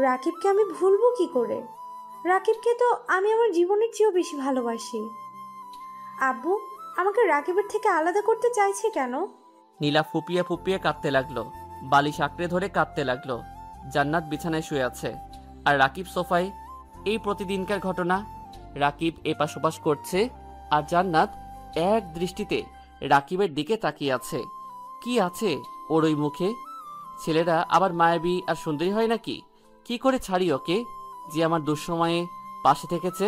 রাকিবকে আমি ভুলবো কি করে? রাকিবকে তো আমি আমার জীবনের চেয়েও বেশি ভালোবাসি। আব্বু আমাকে রাকিবের থেকে আলাদা করতে চাইছে কেন? নীলা ফুপিয়ে ফুপিয়ে কাঁদতে লাগলো, বালিশ আঁকড়ে ধরে কাঁদতে লাগলো। জান্নাত বিছানায় শুয়ে আছে আর রাকিব সোফায়। এই প্রতিদিনকার ঘটনা। রাকিব এপাশ ওপাশ করছে আর জান্নাত এক দৃষ্টিতে রাকিবের দিকে তাকিয়ে আছে। কি আছে ওর ওই মুখে? ছেলেরা আবার মায়াবী আর সুন্দরী হয় নাকি? কি করে ছাড়ি ওকে, যে আমার দুঃসময়ে পাশে থেকেছে?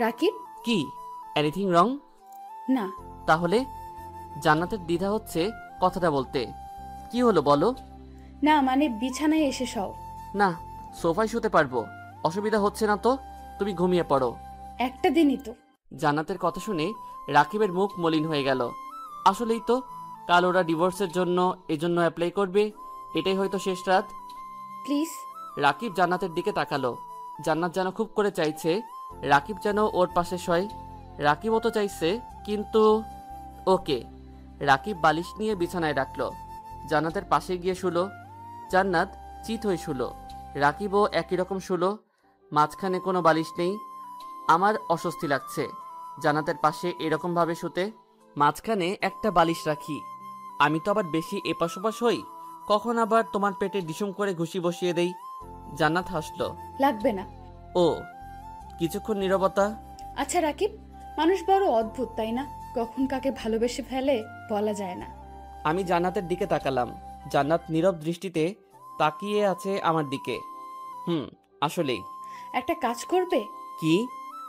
রাকিব। কি, এনিথিং রং? না। তাহলে? জান্নাতের দ্বিধা হচ্ছে কথাটা বলতে। কি হলো বলো? না মানে বিছানায় এসে শও। না, সোফায় শুতে পারবো, অসুবিধা হচ্ছে না তো। তুমি ঘুমিয়ে পড়ো। একটা দিনই তো। জান্নাতের কথা শুনে রাকিবের মুখ মলিন হয়ে গেল। আসলেই তো, কাল ওরা ডিভোর্সের জন্য এজন্য অ্যাপ্লাই করবে। এটাই হয়তো শেষ রাত। প্লিজ। রাকিব জান্নাতের দিকে তাকালো। জান্নাত যেন খুব করে চাইছে রাকিব যেন ওর পাশে শয়। রাকিবও তো চাইছে, কিন্তু ওকে। রাকিব বালিশ নিয়ে বিছানায় রাখলো, জান্নাতের পাশে গিয়ে শুলো। জান্নাত চিত হয়ে শুলো, রাকিবও একই রকম শুলো। মাঝখানে কোনো বালিশ নেই। আমার অস্বস্তি লাগছে জান্নাতের পাশে এরকমভাবে শুতে। মাঝখানে একটা বালিশ রাখি, আমি তো আবার বেশি এপাশ ওপাশ হই। কখন আবার তোমার পেটে ডিসুম করে ঘুষি বসিয়ে দেই। জান্নাত হাসলো। লাগবে না। ও। কিছুক্ষণ নীরবতা। আচ্ছা রাকিব, মানুষ বড় অদ্ভুত তাই না? কখন কাকে ভালোবেসে ফেলে বলা যায় না। আমি জান্নাতের দিকে তাকালাম। জান্নাত নীরব দৃষ্টিতে তাকিয়ে আছে আমার দিকে। আসলেই। একটা কাজ করবে? কি?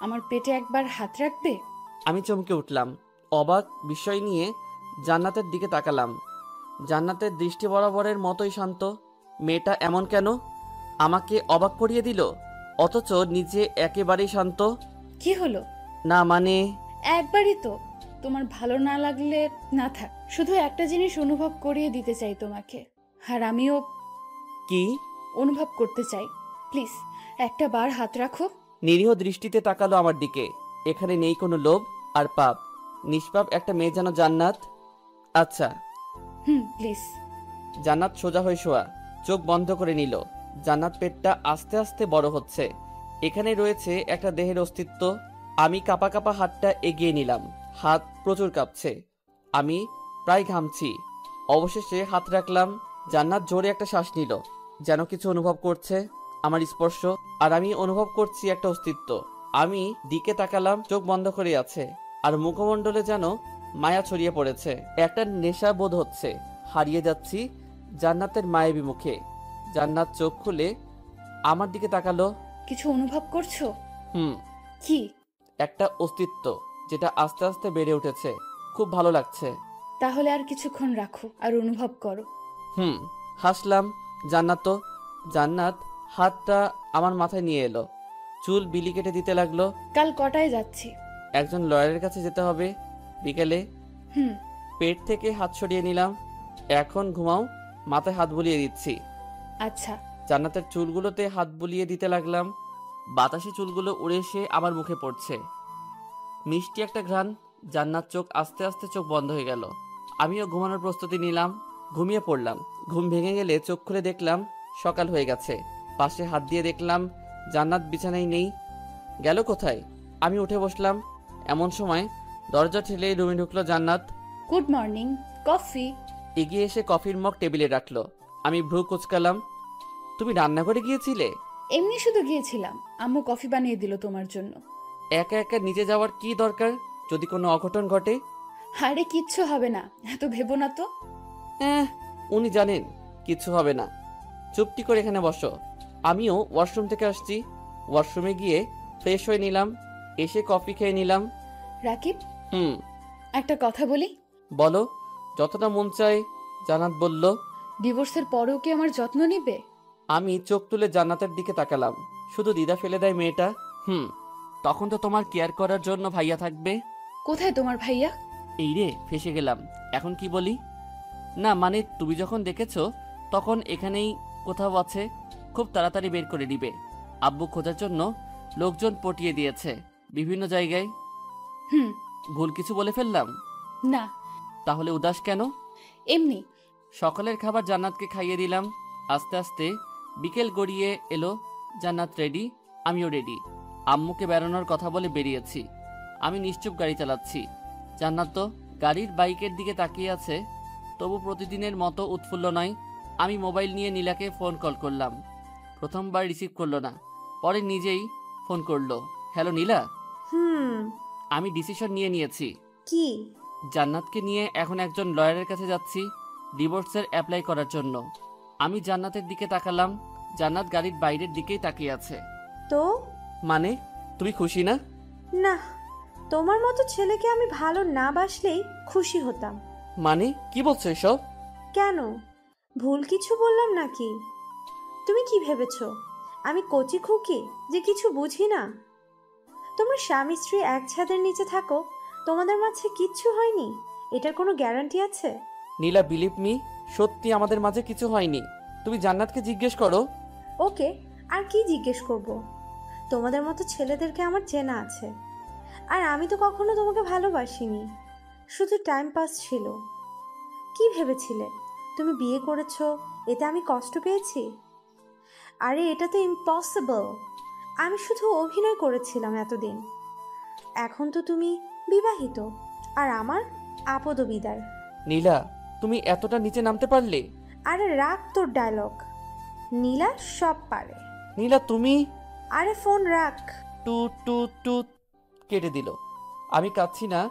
আমার পেটে একবার হাত রাখবে? আমি চমকে উঠলাম, অবাক বিষয় নিয়ে জান্নাতের দিকে তাকালাম। জান্নাতের দৃষ্টি বরাবরের মতোই শান্ত। মেয়েটা এমন কেন? আমাকে অবাক করিয়ে দিল, অথচ নিজে একেবারেই শান্ত। কি হলো? না মানে? একবারই তো। তোমার ভালো না লাগলে না থাক, শুধু একটা জিনিস অনুভব করিয়ে দিতে চাই তোমাকে, আর আমিও কি অনুভব করতে চাই। প্লিজ একটা বার হাত রাখো। নিরীহ দৃষ্টিতে তাকালো আমার দিকে। এখানে নেই কোনো লোভ আর পাপ, নিষ্পাপ একটা মেয়ে যেন জান্নাত। আচ্ছা। প্লিজ। জান্নাত সোজা হয়ে শোয়া, চোখ বন্ধ করে নিল। জান্নাত পেটটা আস্তে আস্তে বড় হচ্ছে। এখানে রয়েছে একটা দেহের অস্তিত্ব। আমি কাঁপা কাঁপা হাতটা এগিয়ে নিলাম। হাত প্রচুর কাঁপছে, আমি প্রায় ঘামছি। অবশেষে হাত রাখলাম। জান্নাত জোরে একটা শ্বাস নিল, যেন কিছু অনুভব করছে আমার স্পর্শ, আর আমি অনুভব করছি একটা অস্তিত্ব। আমি দিকে তাকালাম, চোখ বন্ধ করে আছে, আর মুখমণ্ডলে যেন মায়া ছড়িয়ে পড়েছে। একটা নেশা বোধ হচ্ছে, হারিয়ে যাচ্ছি জান্নাতের মায়াবী মুখে। জান্নাত চোখ খুলে আমার দিকে তাকালো। কিছু অনুভব করছো? কি? একটা অস্তিত্ব, যেটা আস্তে আস্তে বেড়ে উঠেছে। খুব ভালো লাগছে। তাহলে আর কিছুক্ষণ রাখো আর অনুভব করো। হাসলাম। জান্নাত হাতটা আমার মাথায় নিয়ে এলো, চুল বিলি কেটে দিতে লাগলো। কাল কটায় যাচ্ছি? একজন লয়ারের কাছে যেতে হবে বিকেলে। পেট থেকে হাত সরিয়ে নিলাম। এখন ঘুমাও, মাথায় হাত বুলিয়ে দিচ্ছি। আচ্ছা। জান্নাতের চুলগুলোতে হাত বুলিয়ে দিতে লাগলাম। বাতাসে চুলগুলো উড়ে এসে আমার মুখে পড়ছে, মিষ্টি একটা ঘ্রাণ। জান্নাত আস্তে আস্তে চোখ বন্ধ হয়ে গেল। আমিও ঘুমানোর প্রস্তুতি নিলাম। ঘুমিয়ে পড়লাম। ঘুম ভেঙে গেলে চোখ খুলে দেখলাম সকাল হয়ে গেছে। পাশে হাত দিয়ে দেখলাম জান্নাত বিছানায় নেই। গেল কোথায়? আমি উঠে বসলাম। এমন সময় দরজা ঠেলে রুমে ঢুকলো জান্নাত। Good morning. কফি? এগিয়ে এসে কফির মগ টেবিলে রাখলো। আমি ভ্রু কুচকালাম। তুমি রান্নাঘরে গিয়েছিলে? এমনি শুধু গিয়েছিলাম, আম্মু কফি বানিয়ে দিল তোমার জন্য। একা একা নিচে যাওয়ার কি দরকার, যদি কোনো অঘটন ঘটে? আরে কিচ্ছু হবে না, এত ভেবো না তো। উনি জানেন কিচ্ছু হবে না। চুপটি করে এখানে বসো। আমিও ওয়াশরুম থেকে আসছি। ওয়াশরুমে গিয়ে ফ্রেশ হয়ে নিলাম, এসে কফি খেয়ে নিলাম। রাকিব, একটা কথা বলি। বলো, যতটা মন চায়। জান্নাত বলল। ডিভোর্সের পরেও কি আমার যত্ন নিবে? আমি চোখ তুলে জান্নাতের দিকে তাকালাম। শুধু দ্বিধা ফেলে দেয় মেয়েটা। তখন তো তোমার কেয়ার করার জন্য ভাইয়া থাকবে। কোথায় তোমার ভাইয়া? এই রে, ফেসে গেলাম। এখন কি বলি? না মানে, তুমি যখন দেখেছো তখন এখানেই কোথাও আছে। খুব তাড়াতাড়ি বের করে দিবে। আব্বু খোঁজার জন্য লোকজন পটিয়ে দিয়েছে বিভিন্ন জায়গায়। ভুল কিছু বলে ফেললাম? না। তাহলে উদাস কেন? এমনি। সকালের খাবার জান্নাতকে খাইয়ে দিলাম। আস্তে আস্তে বিকেল গড়িয়ে এলো। জান্নাত রেডি, আমিও রেডি। আম্মুকে বেরোনোর কথা বলে বেরিয়েছি। আমি নিশ্চুপ গাড়ি চালাচ্ছি। জান্নাত তো গাড়ির বাইকের দিকে তাকিয়ে আছে, তবু প্রতিদিনের মতো উৎফুল্ল নয়। আমি মোবাইল নিয়ে নীলাকে ফোন কল করলাম। প্রথমবার রিসিভ করলো না, পরে নিজেই ফোন করলো। হ্যালো নীলা। আমি ডিসিশন নিয়ে নিয়েছি। কি? জান্নাতকে নিয়ে এখন একজন লয়ারের কাছে যাচ্ছি ডিভোর্সের অ্যাপ্লাই করার জন্য। আমি জান্নাতের দিকে তাকালাম। জান্নাত গাড়ির বাইরের দিকেই তাকিয়ে আছে। তো মানে, তুমি খুশি না? না, তোমার মতো ছেলেকে আমি ভালো না বাসলেই খুশি হতাম। মানে কি বলছো এসব? কেন, ভুল কিছু বললাম নাকি? তুমি কি ভেবেছো আমি কচি খুকি যে কিছু বুঝি না? তোমরা স্বামী স্ত্রী এক ছাদের নিচে থাকো, তোমাদের মাঝে কিচ্ছু হয়নি, এটার কোনো গ্যারান্টি আছে? নীলা, বিলিভ মি, সত্যি আমাদের মাঝে কিছু হয়নি। তুমি জান্নাতকে জিজ্ঞেস করো। ওকে, আর কি জিজ্ঞেস করব? তোমাদের মতো ছেলেদেরকে আমার চেনা আছে, আর আমি তো কখনো তোমাকে ভালোবাসিনি, শুধু টাইম পাস ছিল। কি ভেবেছিলে তুমি বিয়ে করেছো এতে আমি কষ্ট পেয়েছি? আরে এটা তো ইম্পসিবল। আমি শুধু অভিনয় করেছিলাম এতদিন। এখন তো তুমি বিবাহিত, আর আমার আপদ বিদায়। নীলা, তুমি এতটা নিচে নামতে পারলে? আরে রাখ তোর ডায়লগ, নীলা সব পারে। নীলা তুমি। আরে ফোন রাখ। টু টু টু কেটে দিল। আমি কাঁদছি না,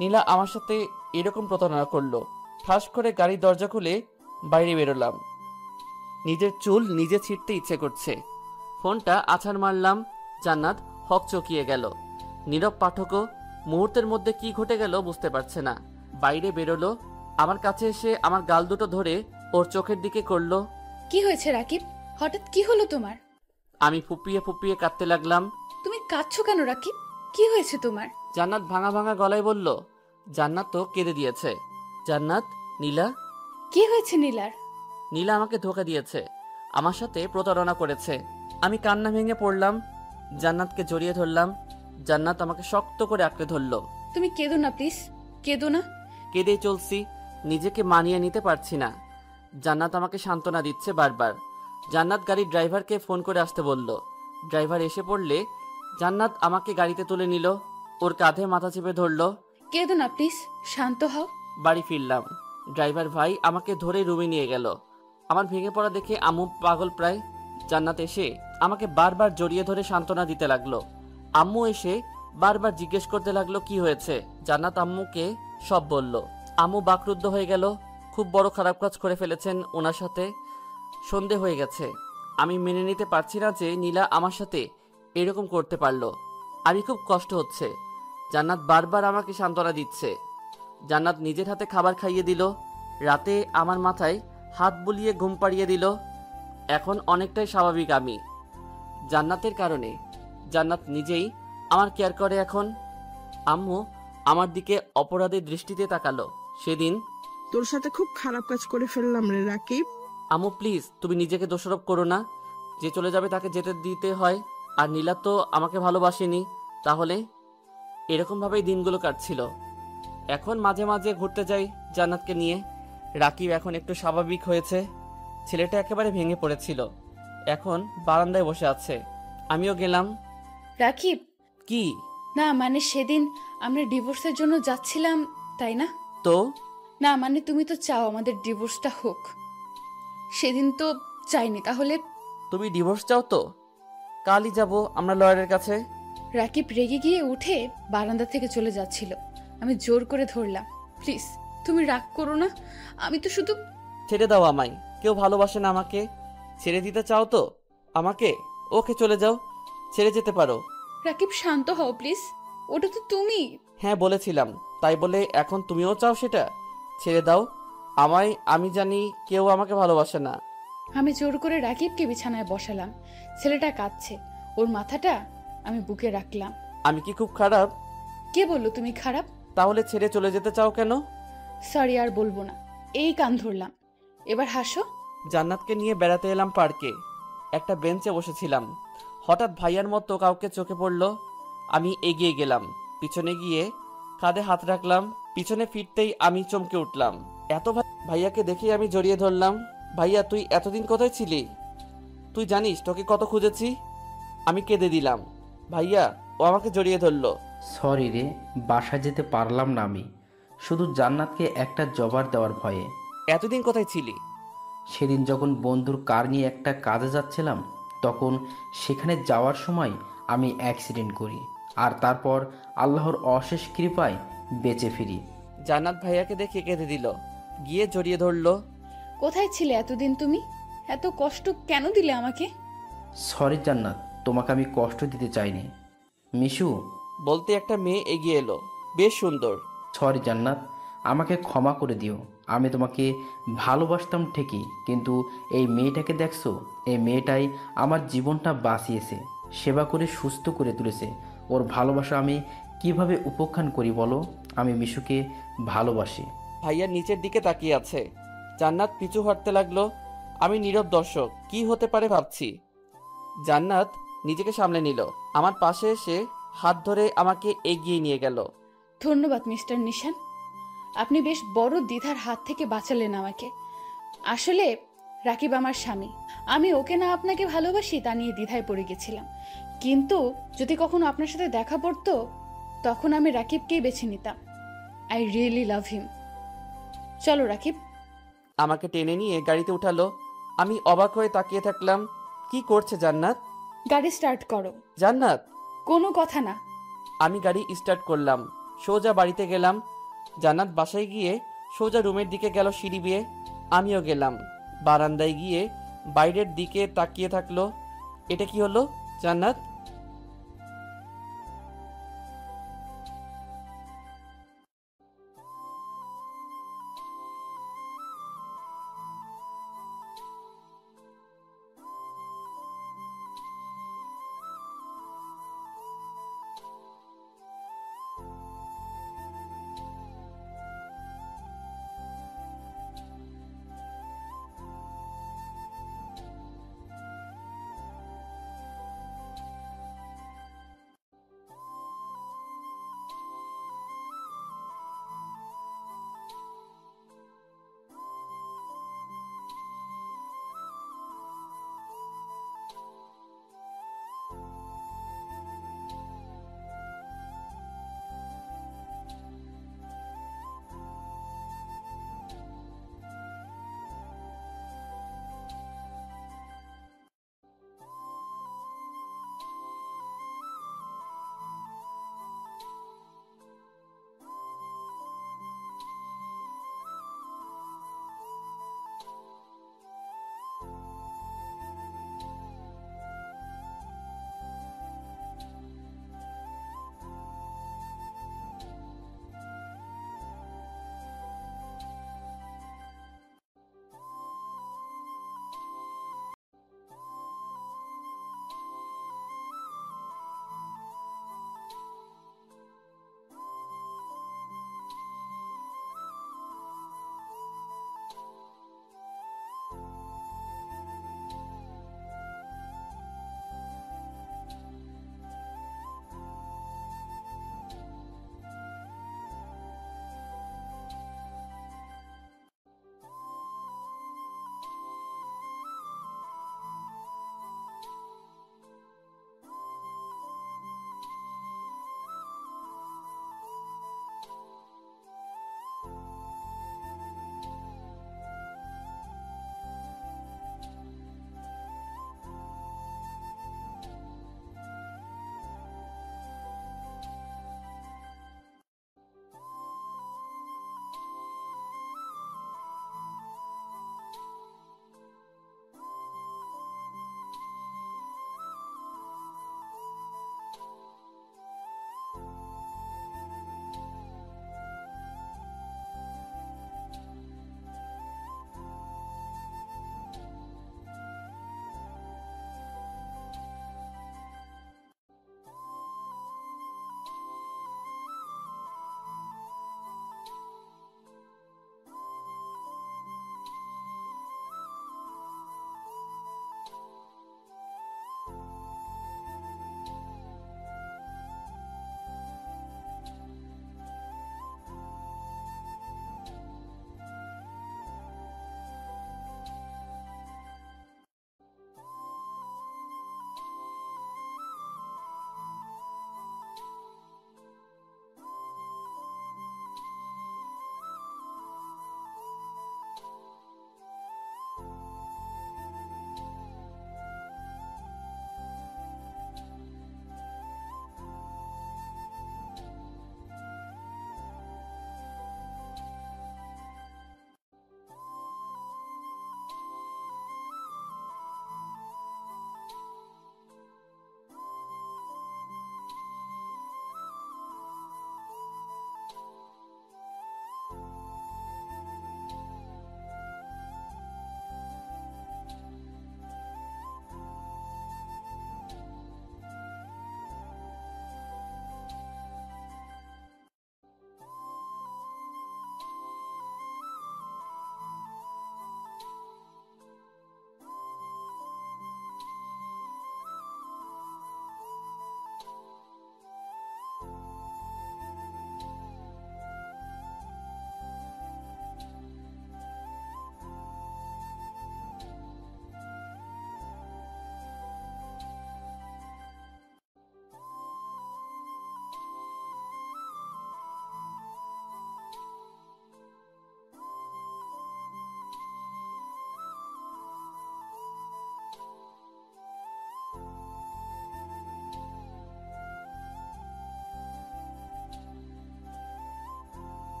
নীলা আমার সাথে এরকম প্রতারণা করলো। ঠাস করে গাড়ির দরজা খুলে বাইরে বেরোলাম। নিজের চুল নিজে ছিঁড়তে ইচ্ছে করছে। ফোনটা আছাড় মারলাম। জান্নাত হকচকিয়ে গেল। নীরব পাঠকও মুহূর্তের মধ্যে কি ঘটে গেল বুঝতে পারছে না। বাইরে বেরোলো, আমার কাছে এসে আমার গাল দুটো ধরে ওর চোখের দিকে করলো। কি হয়েছে রাকিব? হঠাৎ কি হলো তোমার? আমি ফুপিয়ে ফুপিয়ে কাঁদতে লাগলাম। তুমি কাঁদছো কেন রাকিব? কি হয়েছে তোমার? জান্নাত ভাঙা ভাঙা গলায় বলল। জান্নাত তো কেঁদে দিয়েছে। জান্নাত, নীলা। কি হয়েছে নীলার? নীলা আমাকে ধোঁকা দিয়েছে, আমার সাথে প্রতারণা করেছে। আমি কান্না ভেঙে পড়লাম। জান্নাতকে জড়িয়ে ধরলাম। জান্নাত আমাকে শক্ত করে আঁকড়ে ধরলো। তুমি কেঁদো না প্লিজ, কেঁদো না। কেঁদেই চলছি, নিজেকে মানিয়ে নিতে পারছি না। জান্নাত আমাকে সান্ত্বনা দিচ্ছে বারবার। জান্নাত গাড়ির ড্রাইভারকে ফোন করে আসতে বলল। ড্রাইভার এসে পড়লে জান্নাত আমাকে গাড়িতে তুলে নিল, ওর কাঁধে মাথা চেপে ধরলো। কেঁদো না প্লিজ, শান্ত হও। বাড়ি ফিরলাম। ড্রাইভার ভাই আমাকে ধরে রুমে নিয়ে গেল। আমার ভেঙে পড়া দেখে আম্মু পাগল প্রায়। জান্নাত এসে আমাকে বারবার জড়িয়ে ধরে সান্ত্বনা দিতে লাগলো। আম্মু এসে বারবার জিজ্ঞেস করতে লাগলো কি হয়েছে। জান্নাত আম্মুকে সব বলল। আম্মু বাকরুদ্ধ হয়ে গেল। খুব বড় খারাপ কাজ করে ফেলেছেন ওনার সাথে। সন্ধে হয়ে গেছে। আমি মেনে নিতে পারছি না যে নীলা আমার সাথে এরকম করতে পারলো। আমি খুব কষ্ট হচ্ছে। জান্নাত বারবার আমাকে সান্ত্বনা দিচ্ছে। জান্নাত নিজের হাতে খাবার খাইয়ে দিল। রাতে আমার মাথায় হাত বুলিয়ে ঘুম পাড়িয়ে দিল। এখন অনেকটাই স্বাভাবিক আমি জান্নাতের কারণে। জান্নাত নিজেই আমার কেয়ার করে এখন। আম্মু আমার দিকে অপরাধের দৃষ্টিতে তাকালো। সেদিন তোর সাথে খুব খারাপ কাজ করে ফেললাম রে রাকিব। আম্মু প্লিজ, তুমি নিজেকে দোষারোপ করো না। যে চলে যাবে তাকে যেতে দিতে হয়। আর নীলা তো আমাকে ভালোবাসেনি, তাহলে এরকমভাবেই দিনগুলো কাটছিল। এখন মাঝে মাঝে ঘুরতে যাই জান্নাতকে নিয়ে। রাকিব এখন একটু স্বাভাবিক হয়েছে। ছেলেটা একেবারে ভেঙে পড়েছিল, এখন বারান্দায় বসে আছে। আমিও গেলাম। রাকিব, কি? না মানে সেদিন আমরা ডিভোর্সের জন্য যাচ্ছিলাম, তাই না? তো না মানে তুমি তো চাও আমাদের ডিভোর্সটা হোক। সেদিন তো চাইনি, তাহলে? তুমি ডিভোর্স চাও তো কালই যাব আমরা লয়ারের কাছে। রাকিব রেগে গিয়ে উঠে বারান্দা থেকে চলে যাচ্ছিল। আমি জোর করে ধরলাম। প্লিজ তুমি রাগ করো না, আমি তো শুধু। ছেড়ে দাও আমায়, কেউ ভালোবাসে না আমাকে। ছেড়ে দিতে চাও তো আমাকে? ওকে চলে যাও, ছেড়ে যেতে পারো। রাকিব শান্ত হও প্লিজ, ওটা তো তুমি। হ্যাঁ বলেছিলাম, তাই বলে এখন তুমিও চাও সেটা? ছেড়ে দাও আমায়, আমি জানি কেউ আমাকে ভালোবাসে না। আমি জোর করে রাকিবকে বিছানায় বসালাম। ছেলেটা কাঁদছে, ওর মাথাটা আমি বুকে রাখলাম। আমি কি খুব খারাপ? কে বললো তুমি খারাপ? তাহলে ছেড়ে চলে যেতে চাও কেন? সরি, আর বলবো না। এই কান ধরলাম, এবার হাসো। জান্নাতকে নিয়ে বেড়াতে এলাম পার্কে। একটা বেঞ্চে বসেছিলাম, হঠাৎ ভাইয়ার মতো কাউকে চোখে পড়লো। আমি এগিয়ে গেলাম, পিছনে গিয়ে কাঁধে হাত রাখলাম। পিছনে ফিরতেই আমি চমকে উঠলাম। এত ভাইয়াকে দেখেই আমি জড়িয়ে ধরলাম। ভাইয়া, তুই এতদিন কোথায় ছিলি? তুই জানিস তোকে কত খুঁজেছি? আমি কেঁদে দিলাম। ভাইয়া ও আমাকে জড়িয়ে ধরলো। সরি রে, বাসায় যেতে পারলাম না আমি, শুধু জান্নাতকে একটা জবাব দেওয়ার ভয়ে। এতদিন কোথায় ছিলি? সেদিন যখন বন্ধুর কার নিয়ে একটা কাজে যাচ্ছিলাম, তখন সেখানে যাওয়ার সময় আমি অ্যাক্সিডেন্ট করি, আর তারপর আল্লাহর অশেষ কৃপায় বেঁচে ফিরি। জান্নাত ভাইয়াকে দেখে কেঁদে দিল, গিয়ে জড়িয়ে ধরলো। কোথায় ছিলে এতদিন তুমি? এত কষ্ট কেন দিলে আমাকে? সরি জান্নাত, তোমাকে আমি কষ্ট দিতে চাইনি। মিশু বলতে একটা মেয়ে এগিয়ে এলো, বেশ সুন্দর। সরি জান্নাত, আমাকে ক্ষমা করে দিও। আমি তোমাকে ভালোবাসতাম ঠিকই, কিন্তু এই মেয়েটাকে দেখছো, এই মেয়েটাই আমার জীবনটা বাঁচিয়েছে, সেবা করে সুস্থ করে তুলেছে। ওর ভালোবাসা আমি কিভাবে উপেক্ষা করি বলো? আমি মিশুকে ভালোবাসি। ভাইয়া নিচের দিকে তাকিয়ে আছে। জান্নাত পিছু হটতে লাগলো। আমি নীরব দর্শক, কি হতে পারে ভাবছি। জান্নাত নিজেকে সামলে নিল, আমার পাশে এসে হাত ধরে আমাকে এগিয়ে নিয়ে গেল। ধন্যবাদ মিস্টার নিশান, আপনি বেশ বড় দ্বিধার হাত থেকে বাঁচালেন আমাকে। আসলে রাকিব আমার স্বামী, আমি ওকে না আপনাকে ভালোবাসি তা নিয়ে দ্বিধায় পড়ে গেছিলাম। কিন্তু যদি কখনো আপনার সাথে দেখা পড়তো তখন আমি রাকিবকেই বেছে নিতাম। আই রিয়েলি লাভ হিম। চলো রাকিব। আমাকে টেনে নিয়ে গাড়িতে উঠালো। আমি অবাক হয়ে তাকিয়ে থাকলাম। কি করছে জান্নাত? গাড়ি স্টার্ট করো। জান্নাত, কোনো কথা না। আমি গাড়ি স্টার্ট করলাম, সোজা বাড়িতে গেলাম। জান্নাত বাসায় গিয়ে সোজা রুমের দিকে গেল সিঁড়ি বেয়ে। আমিও গেলাম। বারান্দায় গিয়ে বাইরের দিকে তাকিয়ে থাকলো। এটা কি হলো জান্নাত?